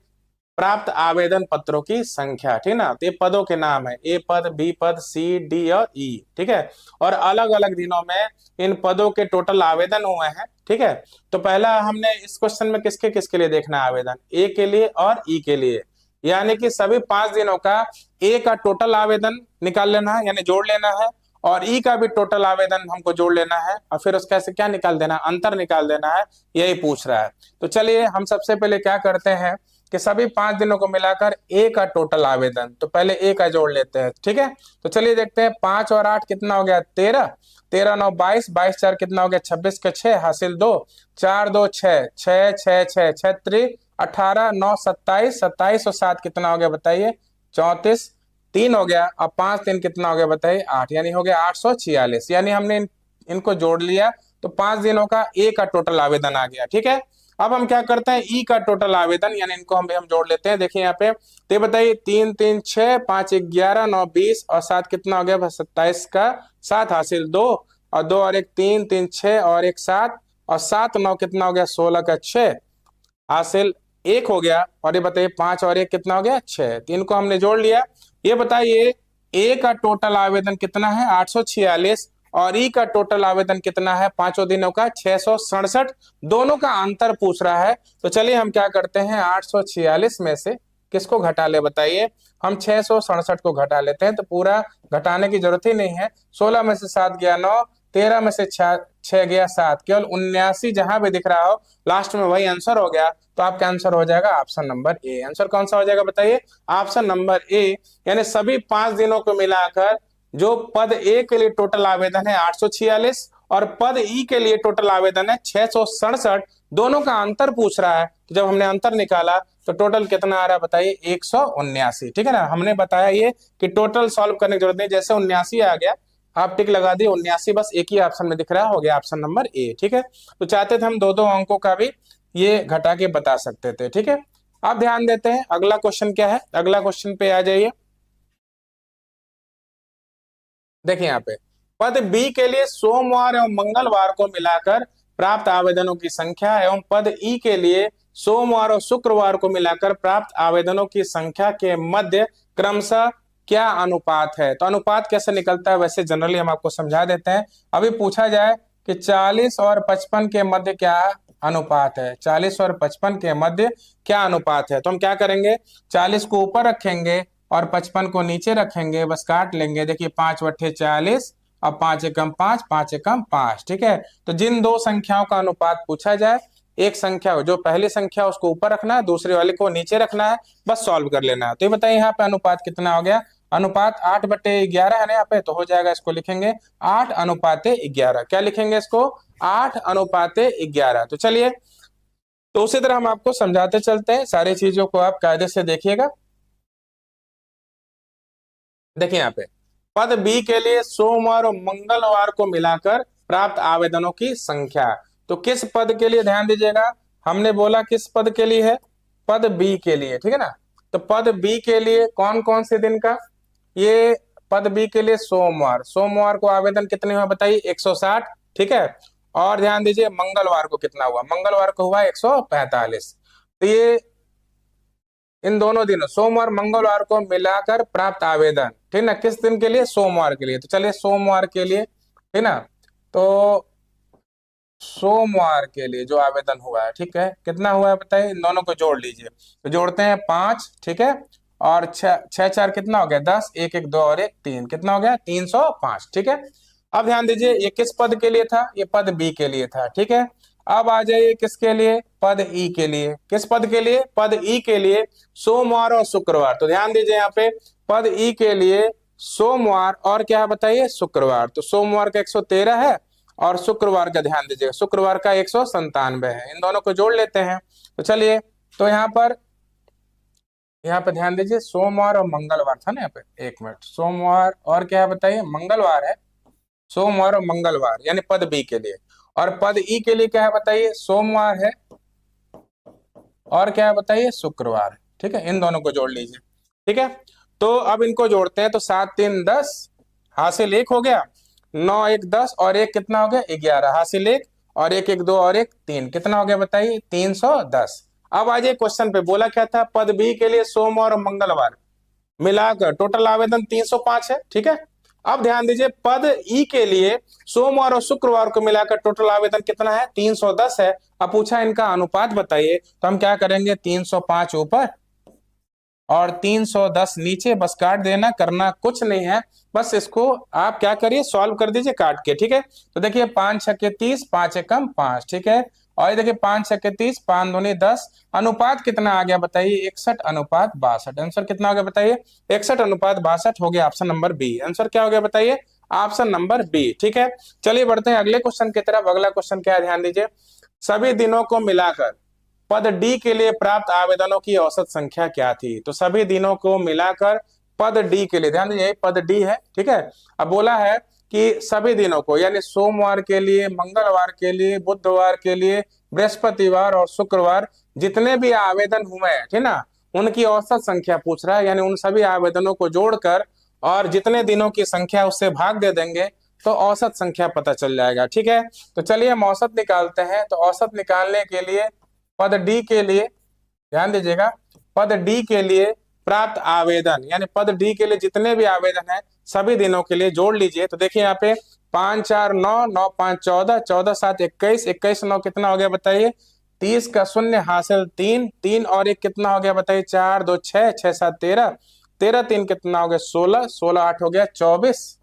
प्राप्त आवेदन पत्रों की संख्या, ठीक है ना। तो ये पदों के नाम है, ए पद, बी पद, सी, डी और ई, ठीक है। और अलग अलग दिनों में इन पदों के टोटल आवेदन हुए हैं, ठीक है। तो पहला हमने इस क्वेश्चन में किसके किसके लिए देखना है आवेदन? ए के लिए और ई के लिए। यानी कि सभी 5 दिनों का ए का टोटल आवेदन निकाल लेना है, यानी जोड़ लेना है। और ई का भी टोटल आवेदन हमको जोड़ लेना है और फिर उसका से क्या निकाल देना, अंतर निकाल देना है, यही पूछ रहा है। तो चलिए हम सबसे पहले क्या करते हैं कि सभी 5 दिनों को मिलाकर ए का टोटल आवेदन, तो पहले ए का जोड़ लेते हैं, ठीक है। तो चलिए देखते हैं, 5 और 8 कितना हो गया, 13, 13 9 22, 22 4 कितना हो गया, 26 के 6 हासिल 2, 4 2 6, 6 6 6 6 18 9 27, 27 और 7 कितना हो गया बताइए, 34, 3 हो गया, अब 5 3 कितना हो गया बताइए, 8, यानी हो गया 846। यानी हमने इनको जोड़ लिया तो 5 दिनों का ए का टोटल आवेदन आ गया, ठीक है। अब हम क्या करते हैं, ई का टोटल आवेदन, यानी इनको हम जोड़ लेते हैं। देखिए यहाँ पे, तो बताइए 3 3 6, 5 11 9 20 और 7 कितना हो गया, 27 का 7 हासिल 2, और 2 और 1 3 3 6 और 1 7, और 7 9 कितना हो गया, 16 का 6 हासिल 1 हो गया। और ये बताइए 5 और 1 कितना हो गया, 6, तीन को हमने जोड़ लिया। ये बताइए ए का टोटल आवेदन कितना है, 846, और ई का टोटल आवेदन कितना है, 5 दिनों का 667। दोनों का अंतर पूछ रहा है, तो चलिए हम क्या करते हैं, 846 में से किसको घटा ले बताइए, हम 667 को घटा लेते हैं। तो पूरा घटाने की जरूरत ही नहीं है, 16 में से 7 गया 9, 13 में से 6 गया 7, केवल 79 जहां भी दिख रहा हो लास्ट में वही आंसर हो गया। तो आपका आंसर हो जाएगा ऑप्शन नंबर ए। आंसर कौन सा हो जाएगा बताइए, ऑप्शन नंबर ए। यानी सभी 5 दिनों को मिलाकर जो पद ए के लिए टोटल आवेदन है 846 और पद ई के लिए टोटल आवेदन है 667, दोनों का अंतर पूछ रहा है। तो जब हमने अंतर निकाला तो टोटल कितना आ रहा है बताइए, 179, ठीक है ना। हमने बताया ये कि टोटल सॉल्व करने की जरूरत नहीं, जैसे 79 आ गया आप टिक लगा दिए, 79 बस एक ही ऑप्शन में दिख रहा हो गया ऑप्शन नंबर ए, ठीक है। तो चाहते थे हम दो दो अंकों का भी ये घटा के बता सकते थे, ठीक है। अब ध्यान देते हैं अगला क्वेश्चन क्या है, अगला क्वेश्चन पे आ जाइए। देखिए यहाँ पे, पद बी के लिए सोमवार एवं मंगलवार को मिलाकर प्राप्त आवेदनों की संख्या एवं पद ई के लिए सोमवार और शुक्रवार को मिलाकर प्राप्त आवेदनों की संख्या के मध्य क्रमशः क्या अनुपात है। तो अनुपात कैसे निकलता है, वैसे जनरली हम आपको समझा देते हैं। अभी पूछा जाए कि 40 और 55 के मध्य क्या अनुपात है, 40 और 55 के मध्य क्या अनुपात है, तो हम क्या करेंगे, 40 को ऊपर रखेंगे और 55 को नीचे रखेंगे, बस काट लेंगे। देखिए 5 बट्ठे 40, अब 5 एकम 5, 5 एकम 5, ठीक है। तो जिन दो संख्याओं का अनुपात पूछा जाए, एक संख्या जो पहली संख्या उसको ऊपर रखना है, दूसरे वाले को नीचे रखना है, बस सॉल्व कर लेना है। तो ये बताइए यहाँ पे अनुपात कितना हो गया, अनुपात 8/11 है ना यहाँ पे, तो हो जाएगा, इसको लिखेंगे 8:11। क्या लिखेंगे इसको, 8:11। तो चलिए, तो उसी तरह हम आपको समझाते चलते हैं, सारी चीजों को आप कायदे से देखिएगा। देखिए यहाँ पे, पद बी के लिए सोमवार और मंगलवार को मिलाकर प्राप्त आवेदनों की संख्या। तो किस पद के लिए ध्यान दीजिएगा, हमने बोला किस पद के लिए है, पद बी के लिए, ठीक है ना। तो पद बी के लिए कौन कौन से दिन का, ये पद बी के लिए सोमवार, सोमवार को आवेदन कितने हुआ बताइए, 160, ठीक है। और ध्यान दीजिए मंगलवार को कितना हुआ, मंगलवार को हुआ 145। तो ये इन दोनों दिनों सोमवार मंगलवार को मिलाकर प्राप्त आवेदन, ठीक ना, किस दिन के लिए, सोमवार के लिए। तो चलिए सोमवार के लिए, ठीक ना, तो सोमवार के लिए जो आवेदन हुआ है, ठीक है, कितना हुआ है बताइए, इन दोनों को जोड़ लीजिए। तो जोड़ते हैं 5, ठीक है, और 6 4 कितना हो गया, 10, 1 1 2 और 1 3, कितना हो गया, 305, ठीक है। अब ध्यान दीजिए ये किस पद के लिए था, ये पद बी के लिए था, ठीक है। अब आ जाइए किसके लिए, पद ई के लिए, किस पद के लिए, पद ई के लिए सोमवार और शुक्रवार। तो ध्यान दीजिए यहाँ पे, पद ई के लिए सोमवार और क्या है बताइए, शुक्रवार। तो सोमवार का 113 है और शुक्रवार का ध्यान दीजिएगा, शुक्रवार का 197 है, इन दोनों को जोड़ लेते हैं। तो चलिए, तो यहाँ पे ध्यान दीजिए, सोमवार और मंगलवार था ना यहाँ पे, एक मिनट, सोमवार और क्या है बताइए, मंगलवार है, सोमवार और मंगलवार यानी पद बी के लिए। और पद ई के लिए क्या है बताइए, सोमवार है और क्या है बताइए, शुक्रवार है, ठीक है। इन दोनों को जोड़ लीजिए, ठीक है। तो अब इनको जोड़ते हैं, तो 7 3 10 हासिल 1 हो गया, 9 1 10 और 1 कितना हो गया, 11 हासिल 1, और 1 1 2 और 1 3, कितना हो गया बताइए, 310। अब आ जाइए क्वेश्चन पे, बोला क्या था, पद बी के लिए सोमवार और मंगलवार मिलाकर टोटल आवेदन 305 है, ठीक है। अब ध्यान दीजिए पद ई के लिए सोमवार और शुक्रवार को मिलाकर टोटल आवेदन कितना है, 310 है। अब पूछा इनका अनुपात बताइए, तो हम क्या करेंगे, 305 ऊपर और 310 नीचे, बस काट देना, करना कुछ नहीं है। बस इसको आप क्या करिए, सॉल्व कर दीजिए काट के, ठीक है। तो देखिए 5 छक्के 30, 5 एकम 5, ठीक है। और ये देखिए 5 छक्के 30, 5 दूनी 10, अनुपात कितना आ गया बताइए, 61:62। आंसर कितना हो गया बताइए, 61:62 हो गया, ऑप्शन नंबर बी। आंसर क्या हो गया बताइए, ऑप्शन नंबर बी, ठीक है। चलिए बढ़ते हैं अगले क्वेश्चन की तरफ। अगला क्वेश्चन क्या है, ध्यान दीजिए। सभी दिनों को मिलाकर पद डी के लिए प्राप्त आवेदनों की औसत संख्या क्या थी। तो सभी दिनों को मिलाकर पद डी के लिए, ध्यान दीजिए पद डी है, ठीक है। अब बोला है कि सभी दिनों को, यानी सोमवार के लिए, मंगलवार के लिए, बुधवार के लिए, बृहस्पतिवार और शुक्रवार, जितने भी आवेदन हुए हैं, ठीक ना, उनकी औसत संख्या पूछ रहा है। यानी उन सभी आवेदनों को जोड़कर और जितने दिनों की संख्या उससे भाग दे देंगे तो औसत संख्या पता चल जाएगा, ठीक है। तो चलिए हम औसत निकालते हैं। तो औसत निकालने के लिए पद डी के लिए, ध्यान दीजिएगा, पद डी के लिए प्राप्त आवेदन, यानी पद डी के लिए जितने भी आवेदन है सभी दिनों के लिए जोड़ लीजिए। तो देखिए यहाँ पे 5 4 9, 9 5 14, 14 7 21, 21 9 कितना हो गया बताइए, 30 का शून्य हासिल 3, 3 और 1 कितना हो गया बताइए, 4 2 6, 6 7 13, 13 3 कितना हो गया 16, 16 8 हो गया 24,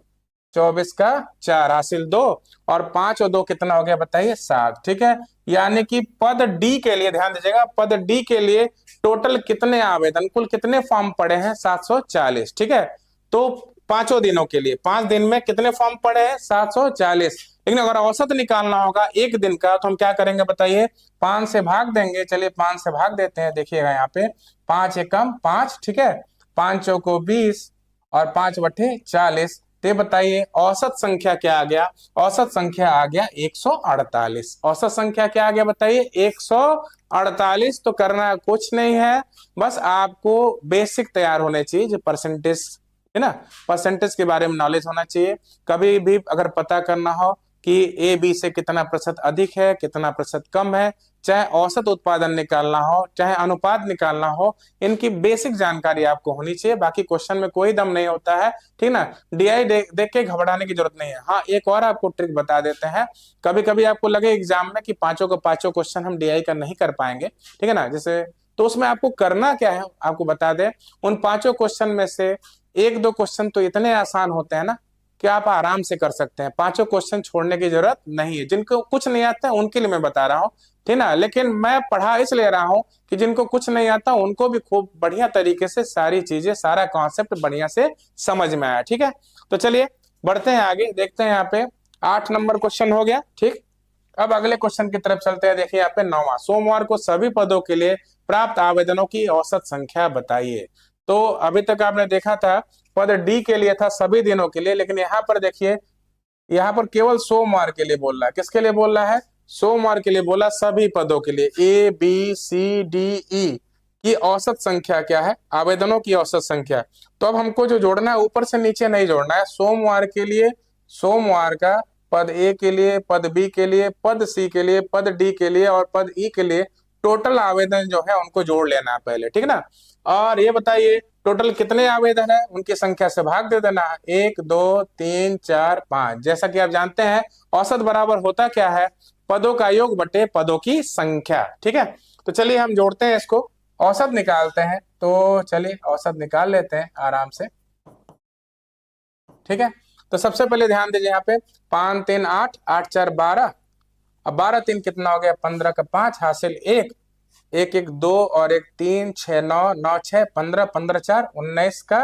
24 का 4 हासिल 2, और 5 और 2 कितना हो गया बताइए 7, ठीक है। यानी कि पद डी के लिए, ध्यान दीजिएगा, पद डी के लिए टोटल कितने आवेदन, कुल कितने फॉर्म पड़े हैं, 740, ठीक है। तो पांचों दिनों के लिए 5 दिन में कितने फॉर्म पड़े हैं, 740। लेकिन अगर औसत निकालना होगा एक दिन का, तो हम क्या करेंगे बताइए, 5 से भाग देंगे। चलिए 5 से भाग देते हैं। देखिएगा यहाँ पे 5 एकम 5, ठीक है, 5 चौको 20 और 5 बटे 40। ते बताइए औसत संख्या क्या आ गया, औसत संख्या आ गया 148। औसत संख्या क्या आ गया बताइए, 148। तो करना कुछ नहीं है, बस आपको बेसिक तैयार होने चाहिए, जो परसेंटेज है ना, परसेंटेज के बारे में नॉलेज होना चाहिए। कभी भी अगर पता करना हो कि ए बी से कितना प्रतिशत अधिक है, कितना प्रतिशत कम है, चाहे औसत उत्पादन निकालना हो, चाहे अनुपात निकालना हो, इनकी बेसिक जानकारी आपको होनी चाहिए। बाकी क्वेश्चन में कोई दम नहीं होता है, ठीक ना। डीआई देख के घबराने की जरूरत नहीं है। हाँ, एक और आपको ट्रिक बता देते हैं। कभी कभी आपको लगे एग्जाम में कि पांचों के पांचों क्वेश्चन हम डीआई का नहीं कर पाएंगे, ठीक है ना, जैसे, तो उसमें आपको करना क्या है, आपको बता दें। उन पांचों क्वेश्चन में से एक दो क्वेश्चन तो इतने आसान होते हैं ना कि आप आराम से कर सकते हैं। पांचों क्वेश्चन छोड़ने की जरूरत नहीं है। जिनको कुछ नहीं आता है उनके लिए मैं बता रहा हूँ, ठीक ना। लेकिन मैं पढ़ा इसलिए रहा हूँ कि जिनको कुछ नहीं आता उनको भी खूब बढ़िया तरीके से सारी चीजें, सारा कॉन्सेप्ट बढ़िया से समझ में आया, ठीक है। तो चलिए बढ़ते हैं आगे, देखते हैं यहाँ पे 8 नंबर क्वेश्चन हो गया, ठीक। अब अगले क्वेश्चन की तरफ चलते हैं। देखिए यहाँ पे 9वां, सोमवार को सभी पदों के लिए प्राप्त आवेदनों की औसत संख्या बताइए। तो अभी तक आपने देखा था पद डी के लिए था सभी दिनों के लिए, लेकिन यहाँ पर देखिए, यहाँ पर केवल सोमवार के लिए बोल रहा है। किसके लिए बोल रहा है, सोमवार के लिए बोला, सभी पदों के लिए A B C D E की औसत संख्या क्या है, आवेदनों की औसत संख्या। तो अब हमको जो जोड़ना है ऊपर से नीचे नहीं जोड़ना है। सोमवार के लिए, सोमवार का पद ए के लिए, पद बी के लिए, पद सी के लिए, पद डी के लिए और पद ई के लिए टोटल आवेदन जो है उनको जोड़ लेना है पहले, ठीक ना। और ये बताइए टोटल कितने आवेदन है, उनकी संख्या से भाग दे देना है, 1 2 3 4 5। जैसा कि आप जानते हैं औसत बराबर होता क्या है, पदों का योग बटे पदों की संख्या, ठीक है। तो चलिए हम जोड़ते हैं इसको, औसत निकालते हैं। तो चलिए औसत निकाल लेते हैं आराम से, ठीक है। तो सबसे पहले ध्यान दीजिए यहाँ पे 5 3 8, 8 4 12, अब 12 3 कितना हो गया, 15 का 5 हासिल 1, 1 1 2 और 1 3, 6 9, 9 6 15, 15 4 19 का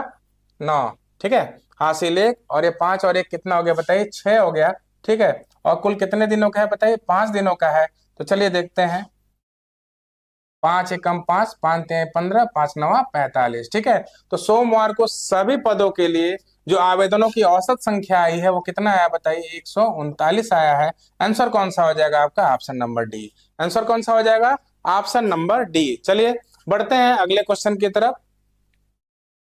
9, ठीक है, हासिल 1, और ये 5 और 1 कितना हो गया बताइए, 6 हो गया, ठीक है। और कुल कितने दिनों का है बताइए, 5 दिनों का है। तो चलिए देखते हैं, 5 एकम 5, 5 3 15, 5 9 45, ठीक है। तो सोमवार को सभी पदों के लिए जो आवेदनों की औसत संख्या आई है वो कितना आया बताइए, 139 आया है। आंसर कौन सा हो जाएगा आपका, ऑप्शन नंबर डी। आंसर कौन सा हो जाएगा, ऑप्शन नंबर डी। चलिए बढ़ते हैं अगले क्वेश्चन की तरफ।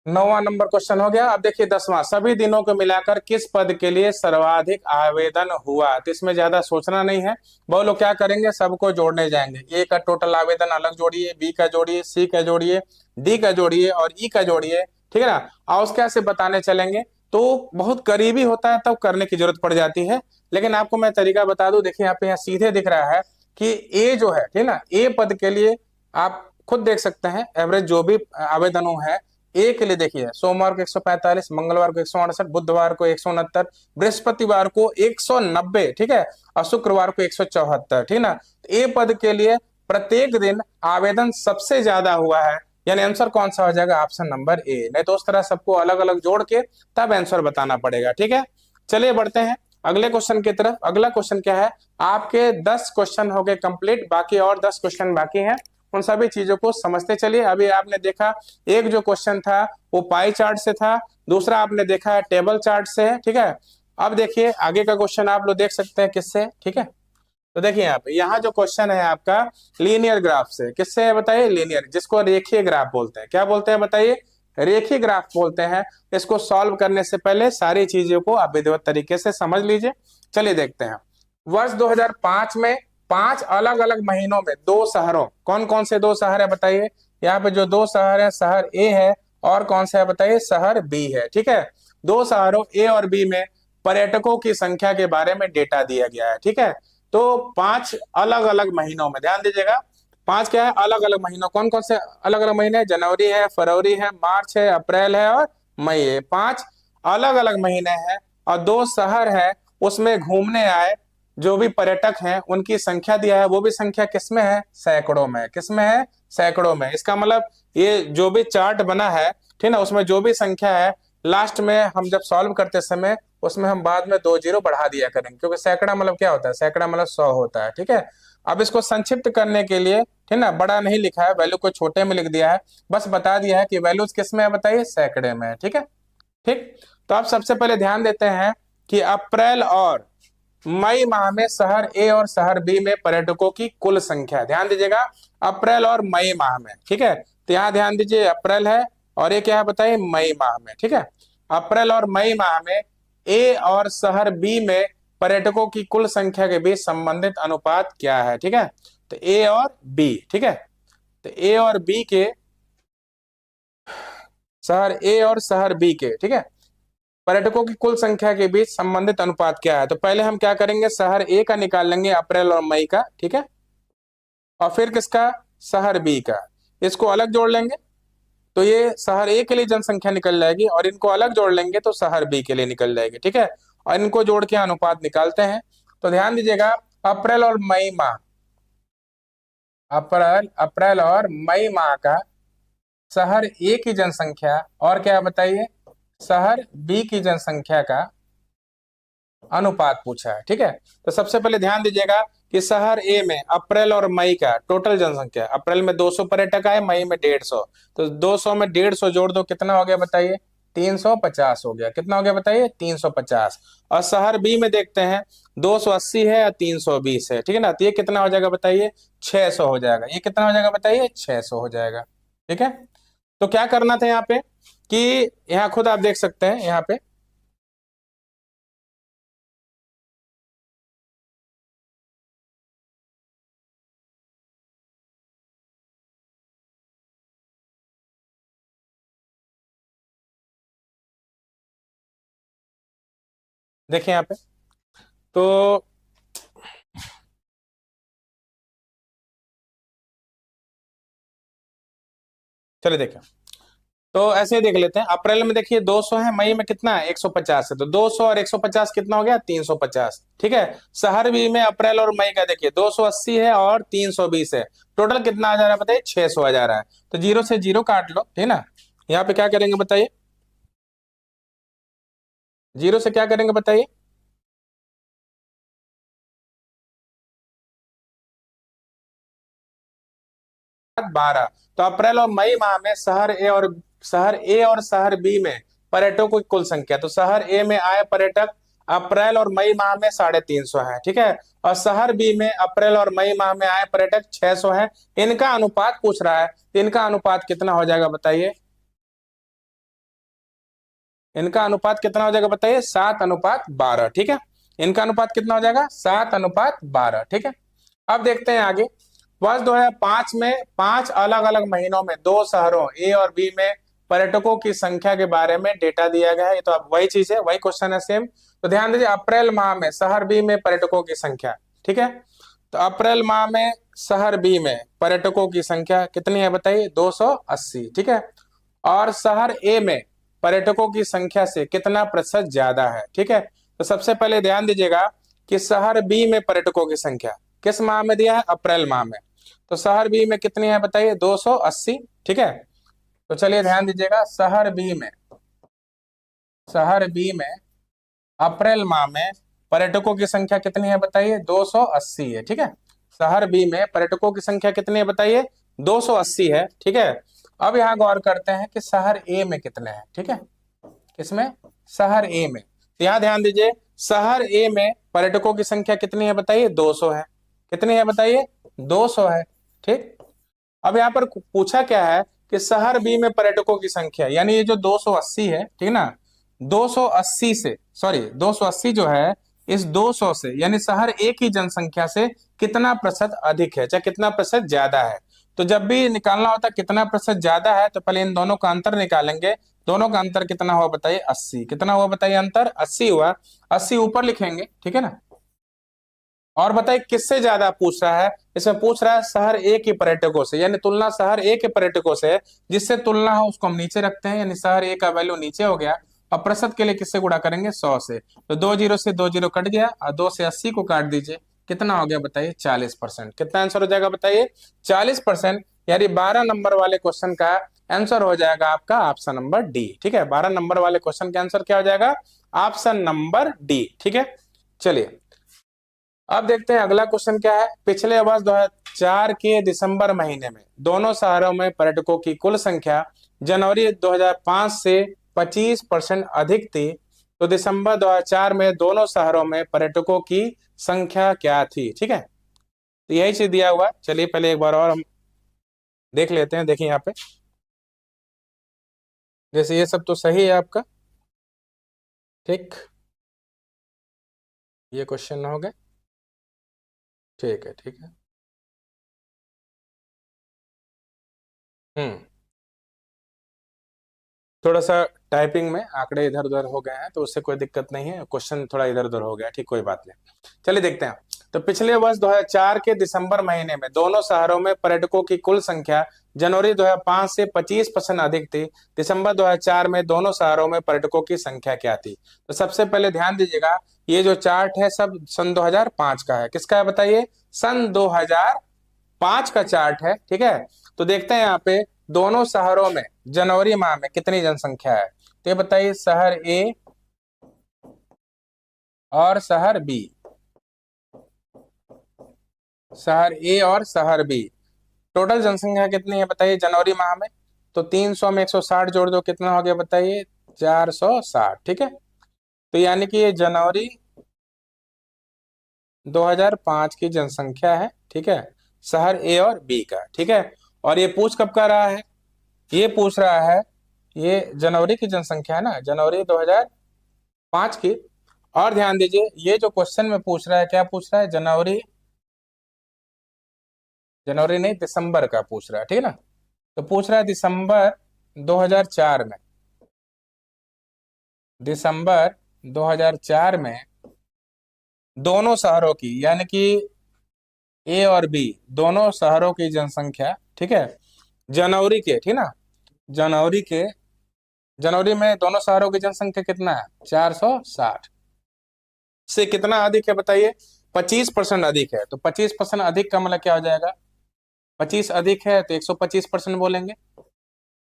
9वां नंबर क्वेश्चन हो गया। अब देखिए 10वां, सभी दिनों को मिलाकर किस पद के लिए सर्वाधिक आवेदन हुआ। तो इसमें ज्यादा सोचना नहीं है, बहुत लोग क्या करेंगे, सबको जोड़ने जाएंगे। ए का टोटल आवेदन अलग जोड़िए, बी का जोड़िए, सी का जोड़िए, डी का जोड़िए और ई का जोड़िए, ठीक है ना। और उसके ऐसे बताने चलेंगे तो बहुत करीबी होता है, तब करने की जरूरत पड़ जाती है। लेकिन आपको मैं तरीका बता दूं, देखिए यहाँ पे यहाँ सीधे दिख रहा है कि ए जो है, ठीक है ना, ए पद के लिए आप खुद देख सकते हैं एवरेज जो भी आवेदनों है ए के लिए देखिए, सोमवार को 145, मंगलवार को 168, बुधवार को 169, बृहस्पतिवार को 190, ठीक है, और शुक्रवार को 174, ठीक ना। तो ए पद के लिए प्रत्येक दिन आवेदन सबसे ज्यादा हुआ है, यानी आंसर कौन सा हो जाएगा, ऑप्शन नंबर ए। नहीं तो उस तरह सबको अलग अलग जोड़ के तब आंसर बताना पड़ेगा, ठीक है। चलिए बढ़ते हैं अगले क्वेश्चन की तरफ। अगला क्वेश्चन क्या है, आपके 10 क्वेश्चन हो गए कंप्लीट, बाकी और 10 क्वेश्चन बाकी हैं। उन सभी चीजों को समझते चलिए। अभी आपने देखा एक जो क्वेश्चन था वो पाई चार्ट से था, दूसरा आपने देखा है टेबल चार्ट से है, ठीक है। अब देखिए आगे का क्वेश्चन आप लोग देख सकते हैं किससे, ठीक है। तो देखिए यहाँ जो क्वेश्चन है आपका लीनियर ग्राफ से, किससे है बताइए, लीनियर, जिसको रेखीय ग्राफ बोलते हैं। क्या बोलते हैं बताइए, रेखीय ग्राफ बोलते हैं। इसको सॉल्व करने से पहले सारी चीजों को आप विधिवत तरीके से समझ लीजिए। चलिए देखते हैं। वर्ष 2005 में 5 अलग अलग महीनों में 2 शहरों, कौन कौन से 2 शहर है बताइए। यहाँ पे जो 2 शहर है, शहर ए है और कौन सा है बताइए, शहर बी है, ठीक है। 2 शहरों ए और बी में पर्यटकों की संख्या के बारे में डेटा दिया गया है, ठीक है। तो 5 अलग अलग महीनों में, ध्यान दीजिएगा, 5 क्या है, अलग अलग महीनों। कौन कौन से अलग अलग महीने, जनवरी है, फरवरी है, मार्च है, अप्रैल है और मई है। 5 अलग अलग महीने हैं और 2 शहर है, उसमें घूमने आए जो भी पर्यटक हैं उनकी संख्या दिया है, वो भी संख्या किसमें है, सैकड़ों में। किसमें है, सैकड़ों में। इसका मतलब ये जो भी चार्ट बना है, ठीक ना, उसमें जो भी संख्या है लास्ट में हम जब सॉल्व करते समय उसमें हम बाद में 2 जीरो बढ़ा दिया करेंगे, क्योंकि सैकड़ा मतलब क्या होता है, सैकड़ा मतलब 100 होता है, ठीक है। अब इसको संक्षिप्त करने के लिए, ठीक ना, बड़ा नहीं लिखा है, वैल्यू को छोटे में लिख दिया है, बस बता दिया है कि वैल्यूज किस में है बताइए, सैकड़े में है, ठीक है। ठीक, तो आप सबसे पहले ध्यान देते हैं कि अप्रैल और मई माह में शहर ए और शहर बी में पर्यटकों की कुल संख्या, ध्यान दीजिएगा, अप्रैल और मई माह में, ठीक है। तो यहाँ ध्यान दीजिए, अप्रैल है और ये क्या है बताइए, मई माह में, ठीक है। अप्रैल और मई माह में ए और शहर बी में पर्यटकों की कुल संख्या के बीच संबंधित अनुपात क्या है, ठीक है। तो ए और बी, ठीक है, तो ए और बी के, शहर ए और शहर बी के, ठीक है, पर्यटकों की कुल संख्या के बीच संबंधित अनुपात क्या है। तो पहले हम क्या करेंगे, शहर ए का निकाल लेंगे, अप्रैल और मई का, ठीक है, और फिर किसका, शहर बी का, इसको अलग जोड़ लेंगे तो ये शहर ए के लिए जनसंख्या निकल जाएगी, और इनको अलग जोड़ लेंगे तो शहर बी के लिए निकल जाएगी, ठीक है। और इनको जोड़ के अनुपात निकालते हैं। तो ध्यान दीजिएगा, अप्रैल और मई माह, अप्रैल और मई माह का शहर ए की जनसंख्या और क्या बताइए, शहर बी की जनसंख्या का अनुपात पूछा है, ठीक है। तो सबसे पहले ध्यान दीजिएगा कि शहर ए में अप्रैल और मई का टोटल जनसंख्या, अप्रैल में 200 पर्यटक आए, मई में 150, तो 200 में 150 जोड़ दो, कितना हो गया बताइए, 350 हो गया। कितना हो गया बताइए, 350। और शहर बी में देखते हैं 280 है या 320 है, ठीक है ना, तो ये कितना हो जाएगा बताइए, 600 हो जाएगा। ये कितना हो जाएगा बताइए, 600 हो जाएगा, ठीक है। तो क्या करना था यहाँ पे कि यहाँ खुद आप देख सकते हैं, यहाँ पे देखिए यहाँ पे, तो चलिए देखिए, तो ऐसे ही देख लेते हैं। अप्रैल में देखिए 200 है, मई में कितना है, 150 है, तो 200 और 150 कितना हो गया, 350, ठीक है। शहर बी में अप्रैल और मई का देखिए 280 है और 320 है, टोटल कितना आ जा रहा है बताइए, 600 आ जा रहा है। तो जीरो से जीरो काट लो, ठीक ना। यहाँ पे क्या करेंगे बताइए, जीरो से क्या करेंगे बताइए, 12। तो अप्रैल और मई माह में शहर ए और शहर बी में पर्यटकों की कुल संख्या, तो शहर ए में आए पर्यटक अप्रैल और मई माह में 350 है, ठीक है। और शहर बी में अप्रैल और मई माह में आए पर्यटक 600 है। इनका अनुपात पूछ रहा है, तो इनका अनुपात कितना हो जाएगा बताइए, इनका अनुपात कितना हो जाएगा बताइए, 7:12, ठीक है। इनका अनुपात कितना हो जाएगा, 7:12, ठीक है। अब देखते हैं आगे। वर्ष 2005 में 5 अलग अलग महीनों में 2 शहरों ए और बी में पर्यटकों की संख्या के बारे में डेटा दिया गया है। ये तो अब वही चीज है, वही क्वेश्चन है सेम। तो ध्यान दीजिए, अप्रैल माह में शहर बी में पर्यटकों की संख्या, ठीक है। तो अप्रैल माह में शहर बी में पर्यटकों की संख्या कितनी है बताइए, 280, ठीक है। और शहर ए में पर्यटकों की संख्या से कितना प्रतिशत ज्यादा है। ठीक है, तो सबसे पहले ध्यान दीजिएगा कि शहर बी में पर्यटकों की संख्या किस माह में दिया है, अप्रैल माह में। तो शहर बी में कितनी है बताइए, 280। ठीक है, तो चलिए ध्यान दीजिएगा, शहर बी में अप्रैल माह में पर्यटकों की संख्या कितनी है बताइए, 280 है। ठीक है, शहर बी में पर्यटकों की संख्या कितनी है बताइए, 280 है। ठीक है, अब यहाँ गौर करते हैं कि शहर ए में कितने हैं। ठीक है, किसमें, शहर ए में। तो यहाँ ध्यान दीजिए, शहर ए में पर्यटकों की संख्या कितनी है बताइए, 200 है। कितनी है बताइए, 200 है। ठीक, अब यहाँ पर पूछा क्या है कि शहर बी में पर्यटकों की संख्या, यानी ये जो 280 है, ठीक ना, 280 से, सॉरी 280 जो है, इस 200 से यानी शहर ए की जनसंख्या से कितना प्रतिशत अधिक है, चाहे कितना प्रतिशत ज्यादा है। तो जब भी निकालना होता है कितना प्रतिशत ज्यादा है, तो पहले इन दोनों का अंतर निकालेंगे। दोनों का अंतर कितना हुआ बताइए, 80। कितना हुआ बताइए, अंतर 80 हुआ। 80 ऊपर लिखेंगे, ठीक है ना। और बताइए किससे ज्यादा पूछ रहा है, इसमें पूछ रहा है शहर ए के पर्यटकों से, यानी तुलना शहर ए के पर्यटकों से है। जिससे तुलना हो उसको हम नीचे रखते हैं, यानी शहर ए का वैल्यू नीचे हो गया। और प्रतिशत के लिए किससे गुणा करेंगे, 100 से। तो 2 जीरो से 2 जीरो कट गया, और 2 से 80 को काट दीजिए, कितना हो गया बताइए, 40%। कितना आंसर हो जाएगा बताइए, 40%। यानी 12 नंबर वाले क्वेश्चन का आंसर हो जाएगा आपका ऑप्शन नंबर डी। ठीक है, 12 नंबर वाले क्वेश्चन का आंसर क्या हो जाएगा, ऑप्शन नंबर डी। ठीक है, चलिए अब देखते हैं अगला क्वेश्चन क्या है। पिछले वर्ष 2004 के दिसंबर महीने में दोनों शहरों में पर्यटकों की कुल संख्या जनवरी 2005 से 25% अधिक थी। तो दिसंबर 2004 में दोनों शहरों में पर्यटकों की संख्या क्या थी। ठीक है, तो यही चीज दिया हुआ। चलिए पहले एक बार और हम देख लेते हैं। देखिए यहाँ पे, जैसे ये सब तो सही है आपका, ठीक, ये क्वेश्चन हो गए। ठीक है, ठीक है। हम्म, थोड़ा सा टाइपिंग में आंकड़े इधर उधर हो गए हैं, तो उससे कोई दिक्कत नहीं है, क्वेश्चन थोड़ा इधर उधर हो गया, ठीक, कोई बात नहीं। चलिए देखते हैं। तो पिछले वर्ष 2004 के दिसंबर महीने में दोनों शहरों में पर्यटकों की कुल संख्या जनवरी 2005 से 25% अधिक थी। दिसंबर 2004 में दोनों शहरों में पर्यटकों की संख्या क्या थी। तो सबसे पहले ध्यान दीजिएगा, ये जो चार्ट है सब सन 2005 का है। किसका है बताइए, सन 2005 का चार्ट है। ठीक है, तो देखते हैं यहाँ पे दोनों शहरों में जनवरी माह में कितनी जनसंख्या है। तो ये बताइए, शहर ए और शहर बी, शहर ए और शहर बी, टोटल जनसंख्या कितनी है बताइए जनवरी माह में। तो 300 में 160 जोड़ दो, कितना हो गया बताइए, 460। ठीक है, तो यानी कि ये जनवरी 2005 की जनसंख्या है। ठीक है, शहर ए और बी का। ठीक है, और ये पूछ कब का रहा है, ये पूछ रहा है, ये जनवरी की जनसंख्या है ना, जनवरी 2005 की। और ध्यान दीजिए, ये जो क्वेश्चन में पूछ रहा है, क्या पूछ रहा है, जनवरी, जनवरी नहीं दिसंबर का पूछ रहा है। ठीक है ना, तो पूछ रहा है दिसंबर 2004 में, दिसंबर 2004 में दोनों शहरों की, यानी कि ए और बी दोनों शहरों की जनसंख्या, ठीक है, जनवरी के, ठीक ना, जनवरी के, जनवरी में दोनों शहरों की जनसंख्या कितना है, 460 से कितना अधिक है बताइए, 25% अधिक है। तो 25% अधिक का मतलब क्या हो जाएगा, 25 अधिक है तो 125% बोलेंगे।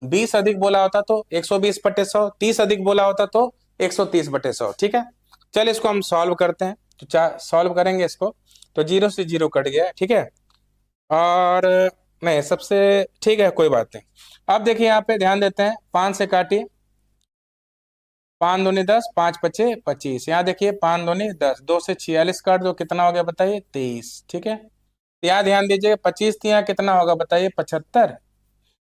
20 अधिक बोला होता तो 120/100, 30 अधिक बोला होता तो 130/100। ठीक है, चलिए इसको हम सॉल्व करते हैं। तो सॉल्व करेंगे इसको, तो 0 से 0 कट गया। ठीक है, और नहीं सबसे, ठीक है कोई बात नहीं। अब देखिए यहाँ पे ध्यान देते हैं, 5 से काटिए, 5 दूनी 10, 5 पचे 25। यहाँ देखिए 5 दूनी 10, 2 से 46 काट दो, कितना हो गया बताइए, 23। ठीक है, यहाँ ध्यान दीजिए, 25 यहाँ कितना होगा बताइए, 75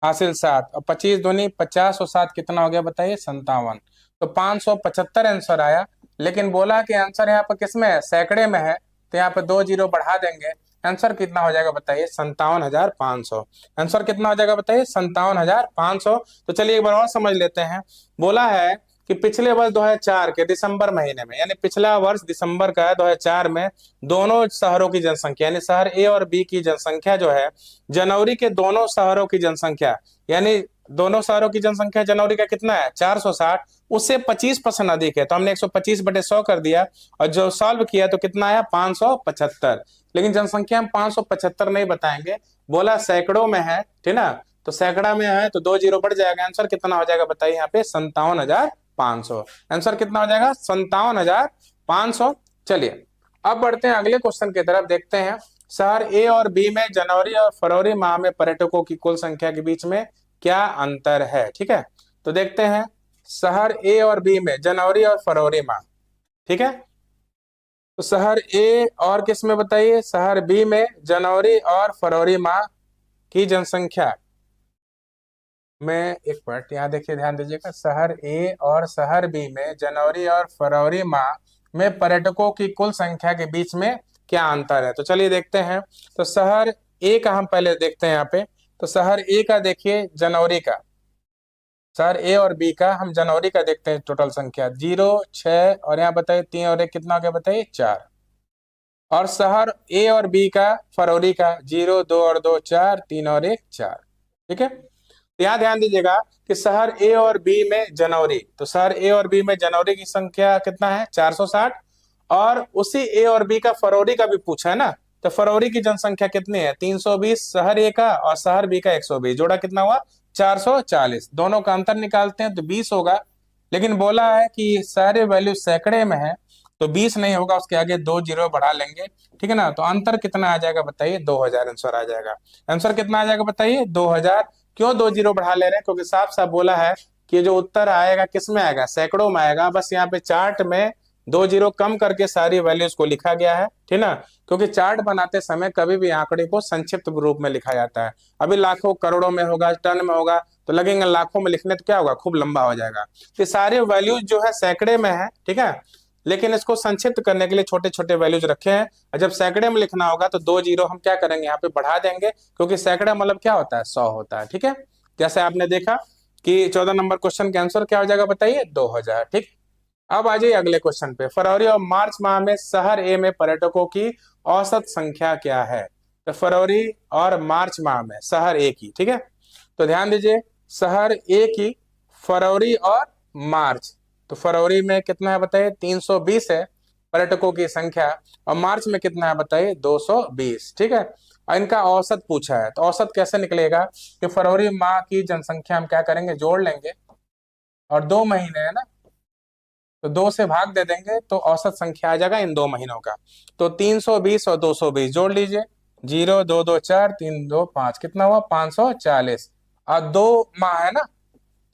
हासिल 7, और 25 दूनी 50 और 7 कितना हो गया बताइए, 57। तो 575 आंसर आया। लेकिन बोला कि आंसर यहाँ पर किस में है, सैकड़े में है, तो यहाँ पे 2 जीरो बढ़ा देंगे, आंसर कितना हो जाएगा बताइए, 57,500। आंसर कितना हो जाएगा बताइए, 57,500। तो चलिए एक बार और समझ लेते हैं। बोला है कि पिछले वर्ष 2004 के दिसंबर महीने में, यानी पिछला वर्ष दिसंबर का है 2004 में, दोनों शहरों की जनसंख्या, यानी शहर ए और बी की जनसंख्या जो है, जनवरी के दोनों शहरों की जनसंख्या, यानी दोनों शहरों की जनसंख्या जनवरी का कितना है 460, उससे 25% अधिक है तो हमने 125/100 कर दिया। और जो सॉल्व किया तो कितना आया 575। लेकिन जनसंख्या हम 575 नहीं बताएंगे, बोला सैकड़ों में है, ठीक ना। तो सैकड़ा में है तो 2 जीरो बढ़ जाएगा, आंसर कितना हो जाएगा बताइए यहाँ पे 57,500। आंसर कितना हो जाएगा 57,500। चलिए अब बढ़ते हैं अगले क्वेश्चन की तरफ, देखते हैं शहर ए और बी में जनवरी और फरवरी माह में पर्यटकों की कुल संख्या के बीच में क्या अंतर है, ठीक है। तो देखते हैं शहर ए और बी में जनवरी और फरवरी माह, ठीक है। तो शहर ए और किस में बताइए, शहर बी में जनवरी और फरवरी माह की जनसंख्या में, एक मिनट यहाँ देखिए ध्यान दीजिएगा, शहर ए और शहर बी में जनवरी और फरवरी माह में पर्यटकों की कुल संख्या के बीच में क्या अंतर है। तो चलिए देखते हैं। तो शहर ए का हम पहले देखते हैं यहाँ पे। तो शहर ए का देखिए जनवरी का, शहर ए और बी का हम जनवरी का देखते हैं, टोटल संख्या 0 6 और यहाँ बताइए 3 और 1 कितना हो गया बताइए 4। और शहर ए और बी का फरवरी का 0 2 और 2 4, 3 और 1 4, ठीक है। तो यहाँ ध्यान दीजिएगा कि शहर ए और बी में जनवरी, तो शहर ए और बी में जनवरी की संख्या कितना है 460। और उसी ए और बी का फरवरी का भी पूछा है ना, तो फरवरी की जनसंख्या कितनी है 320, शहर ए का और शहर बी का 120, जोड़ा कितना हुआ 440। दोनों का अंतर निकालते हैं तो 20 होगा। लेकिन बोला है कि सारे वैल्यू सैकड़े में है तो 20 नहीं होगा, उसके आगे 2 जीरो बढ़ा लेंगे, ठीक है ना। तो अंतर कितना आ जाएगा बताइए 2000 आंसर आ जाएगा। आंसर कितना आ जाएगा बताइए 2000। क्यों 2 जीरो बढ़ा ले रहे हैं, क्योंकि साफ साफ बोला है कि ये जो उत्तर आएगा किस में आएगा सैकड़ों में आएगा, बस यहाँ पे चार्ट में 2 जीरो कम करके सारी वैल्यूज को लिखा गया है, ठीक ना। क्योंकि चार्ट बनाते समय कभी भी आंकड़े को संक्षिप्त रूप में लिखा जाता है। अभी लाखों करोड़ों में होगा, टन में होगा तो लगेंगे लाखों में लिखने तो क्या होगा खूब लंबा हो जाएगा। ये सारे वैल्यूज जो है सैकड़े में है, ठीक है। लेकिन इसको संक्षिप्त करने के लिए छोटे छोटे वैल्यूज रखे हैं। और जब सैकड़े में लिखना होगा तो 2 जीरो हम क्या करेंगे यहाँ पे बढ़ा देंगे, क्योंकि सैकड़ा मतलब क्या होता है 100 होता है, ठीक है। जैसे आपने देखा कि 14 नंबर क्वेश्चन के आंसर क्या हो जाएगा बताइए 2000, ठीक। अब आ जाइए अगले क्वेश्चन पे, फरवरी और मार्च माह में शहर ए में पर्यटकों की औसत संख्या क्या है। तो फरवरी और मार्च माह में शहर ए की, ठीक है। तो ध्यान दीजिए शहर ए की फरवरी और मार्च, तो फरवरी में कितना है बताइए 320 है पर्यटकों की संख्या, और मार्च में कितना है बताइए 220, ठीक है। और इनका औसत पूछा है, तो औसत कैसे निकलेगा कि फरवरी माह की जनसंख्या हम क्या करेंगे जोड़ लेंगे, और 2 महीने है ना तो 2 से भाग दे देंगे तो औसत संख्या आ जाएगा इन 2 महीनों का। तो 320 और 220 जोड़ लीजिए, 0 2 2 4 3 2 5 कितना हुआ 540। और 2 माह है ना,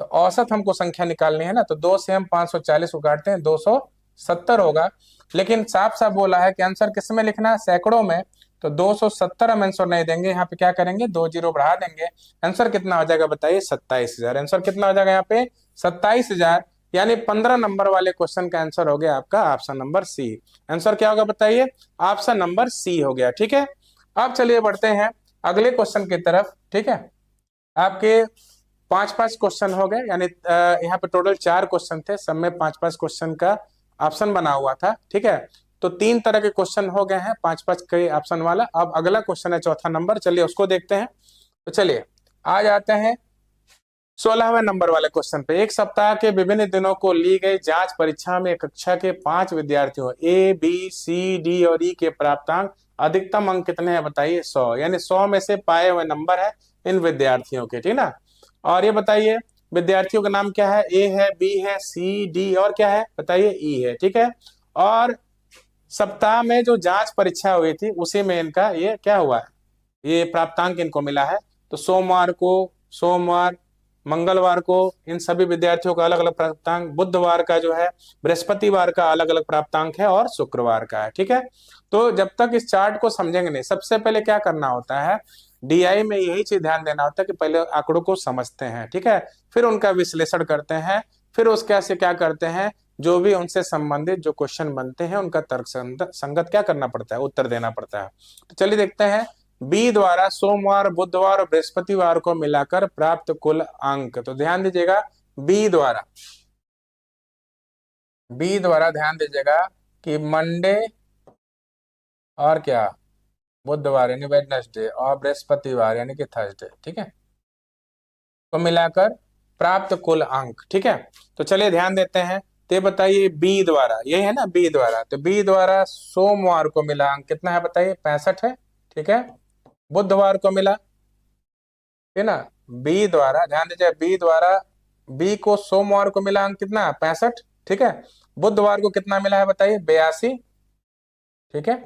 तो औसत हमको संख्या निकालनी है ना, तो 2 से हम 540 को काटते हैं 270 होगा। लेकिन साफ साफ बोला है कि आंसर किस में लिखना है सैकड़ों में, तो 270 हम आंसर नहीं देंगे, यहाँ पे क्या करेंगे 2 जीरो बढ़ा देंगे। आंसर कितना हो जाएगा बताइए 27,000। आंसर कितना हो जाएगा यहाँ पे 27,000। यानी 15 नंबर वाले क्वेश्चन का आंसर हो गया आपका ऑप्शन नंबर सी। आंसर क्या होगा बताइए ऑप्शन नंबर सी हो गया, ठीक है। अब चलिए बढ़ते हैं अगले क्वेश्चन की तरफ, ठीक है। आपके 5-5 क्वेश्चन हो गए, यानी यहाँ पे टोटल 4 क्वेश्चन थे, सब में 5-5 क्वेश्चन का ऑप्शन बना हुआ था, ठीक है। तो 3 तरह के क्वेश्चन हो गए हैं 5-5 के ऑप्शन वाला। अब अगला क्वेश्चन है चौथा नंबर, चलिए उसको देखते हैं। तो चलिए आ जाते हैं 16वें नंबर वाले क्वेश्चन पे। एक सप्ताह के विभिन्न दिनों को ली गई जांच परीक्षा में कक्षा के 5 विद्यार्थियों ए बी सी डी और ई के प्राप्तांक अधिकतम अंक कितने हैं बताइए 100, यानी 100 में से पाए हुए नंबर है इन विद्यार्थियों के, ठीक ना। और ये बताइए विद्यार्थियों का नाम क्या है, ए है बी है सी डी और क्या है बताइए ई है, ठीक है। और सप्ताह में जो जांच परीक्षा हुई थी उसी में इनका ये क्या हुआ है, ये प्राप्तांक इनको मिला है। तो सोमवार मंगलवार को इन सभी विद्यार्थियों का अलग अलग प्राप्तांक, बुधवार का जो है बृहस्पतिवार का अलग अलग प्राप्तांक है और शुक्रवार का है, ठीक है। तो जब तक इस चार्ट को समझेंगे नहीं, सबसे पहले क्या करना होता है डीआई में यही चीज ध्यान देना होता है कि पहले आंकड़ों को समझते हैं, ठीक है, फिर उनका विश्लेषण करते हैं, फिर उसके से क्या करते हैं जो भी उनसे संबंधित जो क्वेश्चन बनते हैं उनका तर्क संगत क्या करना पड़ता है उत्तर देना पड़ता है। तो चलिए देखते हैं बी द्वारा सोमवार बुधवार और बृहस्पतिवार को मिलाकर प्राप्त कुल अंक। तो ध्यान दीजिएगा बी द्वारा ध्यान दीजिएगा कि मंडे और क्या बुधवार यानी वेडनेसडे और बृहस्पतिवार यानी कि थर्सडे, ठीक है। को मिलाकर प्राप्त कुल अंक। ठीक है, तो चलिए ध्यान देते हैं। तो ये बताइए बी द्वारा, यही है ना बी द्वारा, तो बी द्वारा सोमवार को मिला अंक कितना है बताइए, 65 है। ठीक है, बुधवार को मिला, है ना, बी द्वारा, ध्यान दीजिए बी द्वारा बी को सोमवार को मिला अंक कितना, 65। ठीक है, बुधवार को कितना मिला है बताइए, 82। ठीक है,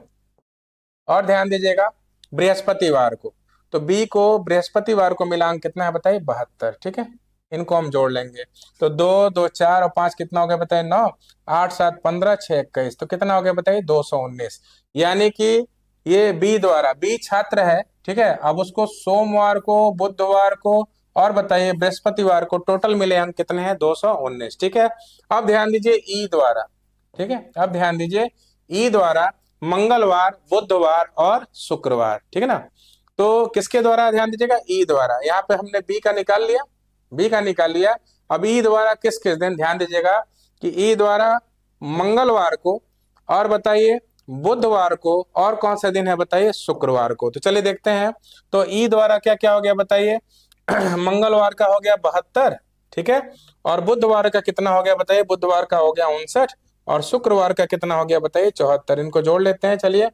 और ध्यान दीजिएगा बृहस्पतिवार को, तो बी को बृहस्पतिवार को मिला अंक कितना है बताइए, 72। ठीक है, इनको हम जोड़ लेंगे, तो 2 2 4 और 5 कितना हो गया बताइए, 9, 8 7 15 6 21, तो कितना हो गया बताइए, 219। यानी कि ये बी द्वारा, बी छात्र है, ठीक है, अब उसको सोमवार को, बुधवार को और बताइए बृहस्पतिवार को टोटल मिले अंक कितने हैं, 219। ठीक है, अब ध्यान दीजिए ई द्वारा, ठीक है, अब ध्यान दीजिए ई द्वारा मंगलवार, बुधवार और शुक्रवार। ठीक है ना, तो किसके द्वारा, ध्यान दीजिएगा ई द्वारा, यहाँ पे हमने बी का निकाल लिया, बी का निकाल लिया। अब ई द्वारा किस किस दिन, ध्यान दीजिएगा कि ई द्वारा मंगलवार को और बताइए बुधवार को और कौन सा दिन है बताइए, शुक्रवार को। तो चलिए देखते हैं, तो ई द्वारा क्या क्या हो गया बताइए मंगलवार का हो गया 72। ठीक है, और बुधवार का कितना हो गया बताइए, बुधवार का हो गया 59, और शुक्रवार का कितना हो गया बताइए, 74। इनको जोड़ लेते हैं चलिए,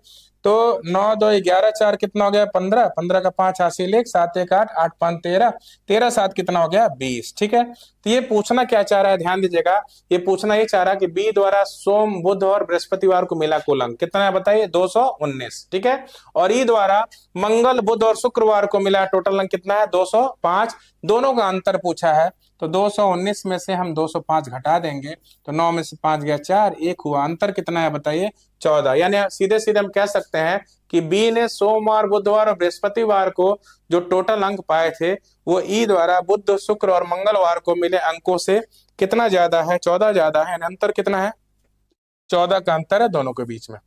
तो 9 2 11 4 कितना हो गया, 15, 15 का 5 हासिल 1, 7 1 8, 8 5 13, 13 7 कितना हो गया, 20। ठीक है, तो ये पूछना क्या चाह रहा है, ध्यान दीजिएगा, ये पूछना ये चाह रहा है कि बी द्वारा सोम, बुध और बृहस्पतिवार को मिला कुल अंक कितना है बताइए, 219। ठीक है, और ई द्वारा मंगल, बुध और शुक्रवार को मिला टोटल अंक कितना है, 205। दोनों का अंतर पूछा है, तो 219 में से हम 205 घटा देंगे, तो 9 में से 5 गया 4, 1 हुआ, अंतर कितना है बताइए, 14। यानी सीधे सीधे हम कह सकते हैं कि बी ने सोमवार, बुधवार और बृहस्पतिवार को जो टोटल अंक पाए थे वो ई द्वारा बुध, शुक्र और मंगलवार को मिले अंकों से कितना ज्यादा है, 14 ज्यादा है। अंतर कितना है, 14 का अंतर है दोनों के बीच में।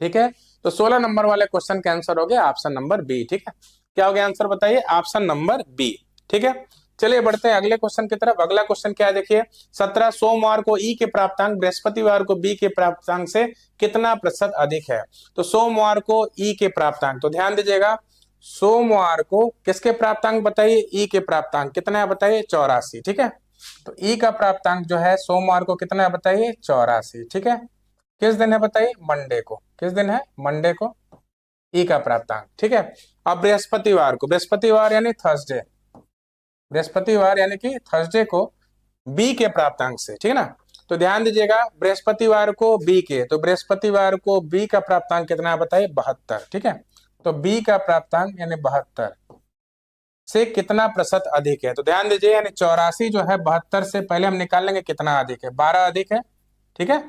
ठीक है, तो 16 नंबर वाले क्वेश्चन का आंसर हो गया ऑप्शन नंबर बी। ठीक है, क्या हो गया आंसर बताइए, ऑप्शन नंबर बी। ठीक है, चलिए बढ़ते हैं अगले क्वेश्चन की तरफ। अगला क्वेश्चन क्या है देखिए, 17 सोमवार को ई के प्राप्तांक बृहस्पतिवार को बी के प्राप्तांक से कितना प्रतिशत अधिक है। तो सोमवार को ई के प्राप्तांक, तो ध्यान दीजिएगा सोमवार को किसके प्राप्तांक बताइए, ई के प्राप्तांक कितना है बताइए, 84। ठीक है, तो ई का प्राप्तांक जो है सोमवार को कितना है बताइए, 84। ठीक है, किस दिन है बताइए, मंडे को, किस दिन है, मंडे को ई का प्राप्तांक। ठीक है, अब बृहस्पतिवार को, बृहस्पतिवार यानी थर्सडे, बृहस्पतिवार यानी कि थर्सडे को बी के प्राप्तांक से। ठीक है ना, तो ध्यान दीजिएगा बृहस्पतिवार को बी के, तो बृहस्पतिवार को बी का प्राप्तांक कितना है बताइए, 72। ठीक है, तो बी का प्राप्तांक यानी 72 से कितना प्रतिशत अधिक है, तो ध्यान दीजिए यानी 84 जो है 72 से पहले हम निकाल लेंगे कितना अधिक है, 12 अधिक है। ठीक है,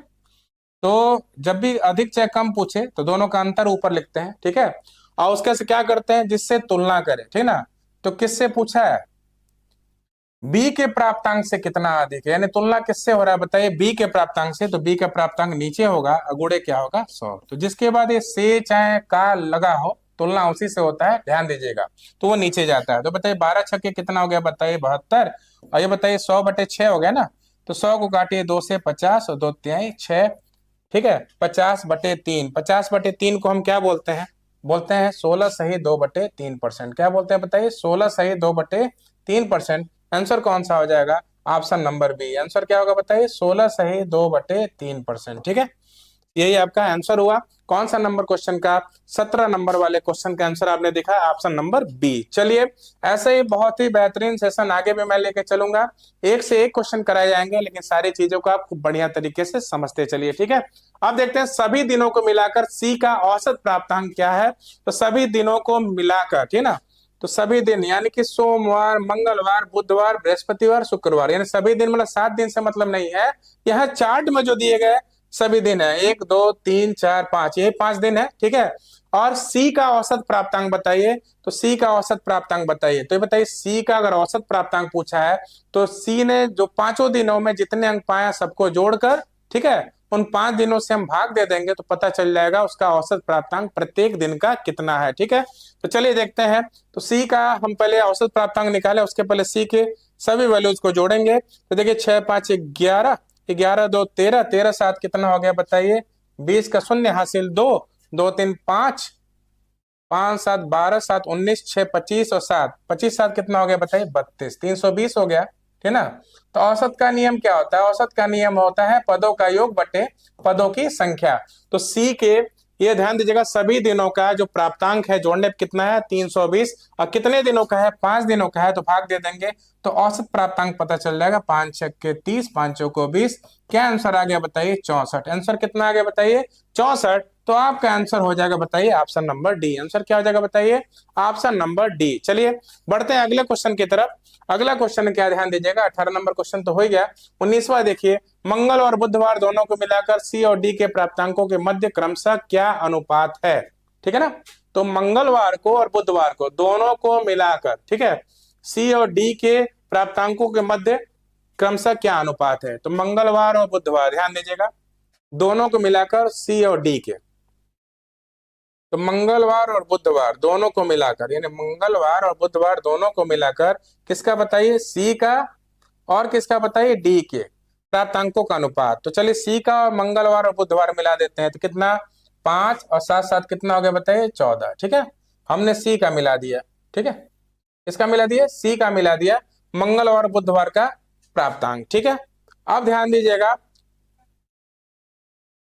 तो जब भी अधिक चाहे कम पूछे तो दोनों का अंतर ऊपर लिखते हैं। ठीक है, और उसके से क्या करते हैं, जिससे तुलना करें। ठीक ना, तो किससे पूछा है, बी के प्राप्तांक से कितना अधिक है, यानी तुलना किससे हो रहा है बताइए, बी के प्राप्तांक से, तो बी का प्राप्तांक नीचे होगा, अगुड़े क्या होगा 100, तो जिसके बाद ये से चाहे का लगा हो तुलना उसी से होता है, ध्यान दीजिएगा, तो वो नीचे जाता है। तो बताइए 12 छक्के कितना हो गया बताइए, 72, और ये बताइए 100/6 हो गया ना, तो 100 को काटिए 2 से 50 और 2 तिहाई 6। ठीक है, 50/3, 50/3 को हम क्या बोलते हैं, बोलते हैं 16 सही 2/3%। क्या बोलते हैं बताइए, 16 सही 2/3%। आंसर कौन सा हो जाएगा, ऑप्शन नंबर बी। आंसर क्या होगा बताइए, 16 सही 2/3%। ठीक है, यही आपका आंसर हुआ कौन सा नंबर क्वेश्चन का, 17 नंबर वाले क्वेश्चन का आंसर आपने देखा ऑप्शन नंबर बी। चलिए ऐसे ही बहुत ही बेहतरीन सेशन आगे भी मैं लेके चलूंगा, एक से एक क्वेश्चन कराए जाएंगे, लेकिन सारी चीजों को आप खूब बढ़िया तरीके से समझते चलिए। ठीक है, अब देखते हैं सभी दिनों को मिलाकर सी का औसत प्राप्तांक क्या है। तो सभी दिनों को मिलाकर, ठीक है ना, तो सभी दिन यानी कि सोमवार, मंगलवार, बुधवार, बृहस्पतिवार, शुक्रवार, यानी सभी दिन मतलब 7 दिन से मतलब नहीं है, यहाँ चार्ट में जो दिए गए सभी दिन है, 1 2 3 4 5, ये 5 दिन है। ठीक है, और सी का औसत प्राप्तांक बताइए, तो सी का औसत प्राप्तांक बताइए, तो ये बताइए सी का अगर औसत प्राप्तांक पूछा है तो सी ने जो 5 दिनों में जितने अंक पाया सबको जोड़कर, ठीक है, उन 5 दिनों से हम भाग दे देंगे तो पता चल जाएगा उसका औसत प्राप्तांक प्रत्येक दिन का कितना है। ठीक है, तो चलिए देखते हैं, तो सी का हम पहले औसत प्राप्तांक निकाले, उसके पहले सी के सभी वैल्यूज को जोड़ेंगे, तो देखिए 6 5 11, 11 2 13, 13 7 कितना हो गया बताइए, 20 का शून्य हासिल 2, 2 3 5, 5 7 12 7 19 6 25 और 7 25 7 कितना हो गया बताइए 32, 320 हो गया, ठीक ना। तो औसत का नियम क्या होता है? औसत का नियम होता है पदों का योग बटे पदों की संख्या। तो सी के, ये ध्यान दीजिएगा, सभी दिनों का जो प्राप्तांक है जोड़ने पे कितना है 320, और कितने दिनों का है 5 दिनों का है तो भाग दे देंगे तो औसत प्राप्तांक पता चल जाएगा। 5 छक के 30, 5 चौको 20, क्या आंसर आ गया बताइए 64। आंसर कितना आ गया बताइए 64। तो आपका आंसर हो जाएगा बताइए ऑप्शन नंबर डी। आंसर क्या हो जाएगा बताइए ऑप्शन नंबर डी। चलिए बढ़ते हैं अगले क्वेश्चन की तरफ। अगला क्वेश्चन क्या, ध्यान दीजिएगा, 18 नंबर क्वेश्चन तो हो गया। 19वां देखिए, मंगल और बुधवार दोनों को मिलाकर सी और डी के प्राप्तांकों के मध्य क्रमशः क्या अनुपात है? ठीक है ना। तो मंगलवार को और बुधवार को दोनों को मिलाकर, ठीक है, सी और डी के प्राप्तांकों के मध्य क्रमशः क्या अनुपात है? तो मंगलवार और बुधवार, ध्यान दीजिएगा, दोनों को मिलाकर सी और डी के, तो मंगलवार और बुधवार दोनों को मिलाकर, यानी मंगलवार और बुधवार दोनों को मिलाकर किसका बताइए सी का और किसका बताइए डी के प्राप्तांकों का अनुपात। तो चलिए सी का और मंगलवार और बुधवार मिला देते हैं तो कितना 5 और 7 7 कितना हो गया बताइए 14। ठीक है, हमने सी का मिला दिया, ठीक है, इसका मिला दिया सी का मिला दिया, मंगलवार और बुधवार का प्राप्तांक। ठीक है, अब ध्यान दीजिएगा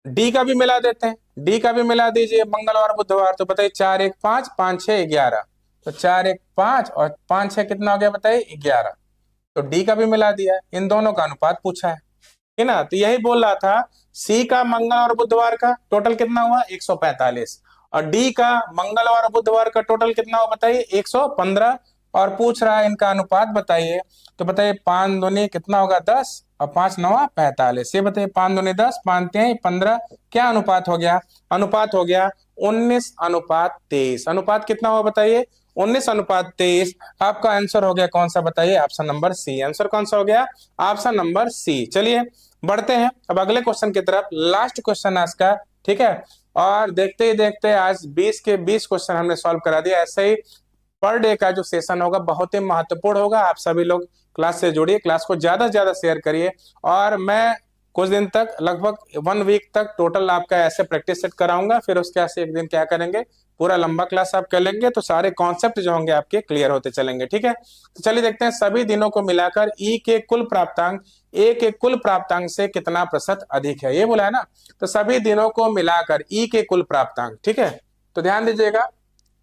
डी का भी मिला देते हैं, डी का भी मिला दीजिए मंगलवार बुधवार। तो बताइए 4 1 5 5 6 11, तो 4 1 5 और 5 6 कितना हो गया बताइए 11। तो डी का भी मिला दिया है, इन दोनों का अनुपात पूछा है ना। तो यही बोल रहा था सी का मंगल और बुधवार का टोटल कितना हुआ 145, और डी का मंगलवार और बुधवार का टोटल कितना हुआ बताइए 115, और पूछ रहा है इनका अनुपात बताइए। तो बताइए 5 दूनी कितना होगा 10 और 5 नवा 45, ये बताइए 5 दूनी 10 5 3 15, क्या अनुपात हो गया? अनुपात हो गया 19:23। अनुपात कितना हुआ बताइए 19:23। आपका आंसर हो गया कौन सा बताइए ऑप्शन नंबर सी। आंसर कौन सा हो गया ऑप्शन नंबर सी। चलिए बढ़ते हैं अब अगले क्वेश्चन की तरफ, लास्ट क्वेश्चन आज का, ठीक है। और देखते ही देखते आज 20 के 20 क्वेश्चन हमने सॉल्व करा दिया। ऐसे ही पर डे का जो सेशन होगा बहुत ही महत्वपूर्ण होगा। आप सभी लोग क्लास से जुड़िए, क्लास को ज्यादा से ज्यादा शेयर करिए, और मैं कुछ दिन तक लगभग 1 वीक तक टोटल आपका ऐसे प्रैक्टिस सेट कराऊंगा। फिर उसके बाद से एक दिन क्या करेंगे पूरा लंबा क्लास आप कर लेंगे, तो सारे कॉन्सेप्ट जो होंगे आपके क्लियर होते चलेंगे। ठीक है, तो चलिए देखते हैं सभी दिनों को मिलाकर ई के कुल प्राप्तांक ए के कुल प्राप्तांक से कितना प्रतिशत अधिक है, ये बोला है ना। तो सभी दिनों को मिलाकर ई के कुल प्राप्तांक, ठीक है, तो ध्यान दीजिएगा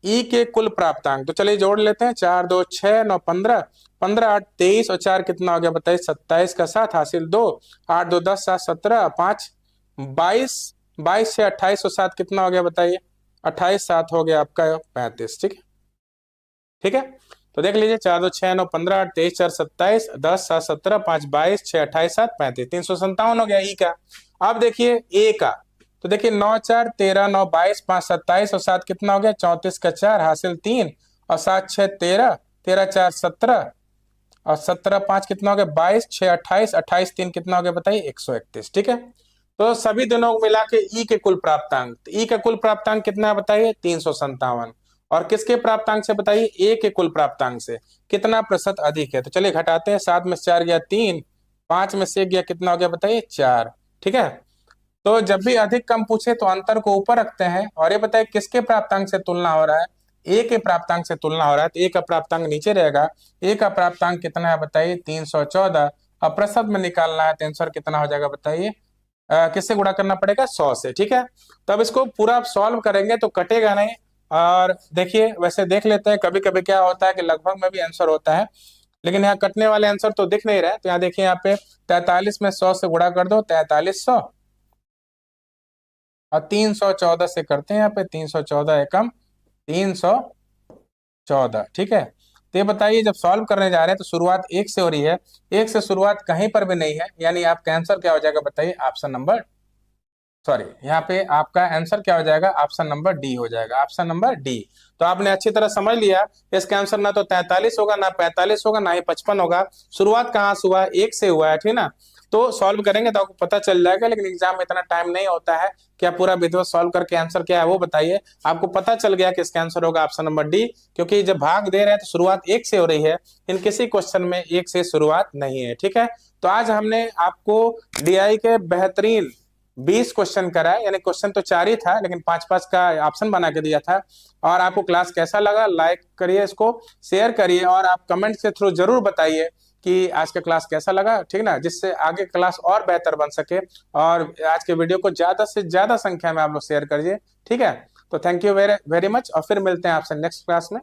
ई के कुल प्राप्तांक। तो चलिए जोड़ लेते हैं, 4 2 6 9 15, 15 8 23 और 4 कितना हो गया बताइए 27 का 7 हासिल 2, 8 2 10 7 17 5 22, 22 से 28 और 7 कितना हो गया बताइए 28 7 हो गया आपका 35। ठीक है, ठीक है, तो देख लीजिए 4 2 6 9 15 8 23 4 27 10 7 17 5 22 6 28 7 35, 357 हो गया ई का। अब देखिए ए का, तो देखिए 9 4 13 9 22 5 27 और 7 कितना हो गया 34 का 4 हासिल 3 और 7 6 13 13 4 17 और 17 5 कितना हो गया 22 6 28 28 3 कितना हो गया बताइए 131। ठीक है, तो सभी दिनों को मिला के ई के कुल प्राप्तांक, ई का कुल प्राप्तांक कितना है बताइए 357, और किसके प्राप्तांक से बताइए ए के कुल प्राप्तांक से कितना प्रतिशत अधिक है। तो चलिए घटाते हैं, 7 में से 4 गया 3, 5 में से 1 गया कितना हो गया बताइए 4। ठीक है, तो जब भी अधिक कम पूछे तो अंतर को ऊपर रखते हैं, और ये बताइए किसके प्राप्तांक से तुलना हो रहा है, ए के प्राप्तांक से तुलना हो रहा है, तो ए का प्राप्तांक नीचे रहेगा। ए का प्राप्तांक कितना है बताइए 314, और प्रतिशत में निकालना है तो आंसर कितना हो जाएगा बताइए किससे गुणा करना पड़ेगा 100 से। ठीक है, तो अब इसको पूरा सॉल्व करेंगे तो कटेगा नहीं। और देखिए वैसे देख लेते हैं, कभी कभी क्या होता है कि लगभग में भी आंसर होता है, लेकिन यहाँ कटने वाले आंसर तो दिख नहीं रहे। तो यहाँ देखिए यहाँ पे 43 में 100 से गुणा कर दो 4300, और 314 से करते हैं यहाँ पे 314 एकम 314। ठीक है, तो ये बताइए जब सॉल्व करने जा रहे हैं तो शुरुआत 1 से हो रही है, 1 से शुरुआत कहीं पर भी नहीं है, यानी आपका आंसर क्या हो जाएगा बताइए ऑप्शन नंबर, सॉरी यहाँ पे आपका आंसर क्या हो जाएगा ऑप्शन नंबर डी हो जाएगा, ऑप्शन नंबर डी। तो आपने अच्छी तरह समझ लिया इसका आंसर ना तो 43 होगा ना 45 होगा ना ही 55 होगा। शुरुआत कहाँ से हुआ 1 से हुआ है, ठीक ना। तो सॉल्व करेंगे तो आपको पता चल जाएगा, लेकिन एग्जाम में इतना टाइम नहीं होता है कि आप पूरा विधिवत सॉल्व करके आंसर क्या है वो बताइए। आपको पता चल गया कि इसका आंसर होगा ऑप्शन नंबर डी, क्योंकि जब भाग दे रहे हैं तो शुरुआत 1 से हो रही है, इन किसी क्वेश्चन में 1 से शुरुआत नहीं है। ठीक है, तो आज हमने आपको डीआई के बेहतरीन 20 क्वेश्चन कराए, यानी क्वेश्चन तो 4 ही था लेकिन 5-5 का ऑप्शन बना के दिया था। और आपको क्लास कैसा लगा, लाइक करिए, इसको शेयर करिए और आप कमेंट के थ्रू जरूर बताइए कि आज का क्लास कैसा लगा, ठीक ना, जिससे आगे क्लास और बेहतर बन सके। और आज के वीडियो को ज्यादा से ज्यादा संख्या में आप लोग शेयर करिए, ठीक है। तो thank you very very much, और फिर मिलते हैं आपसे नेक्स्ट क्लास में।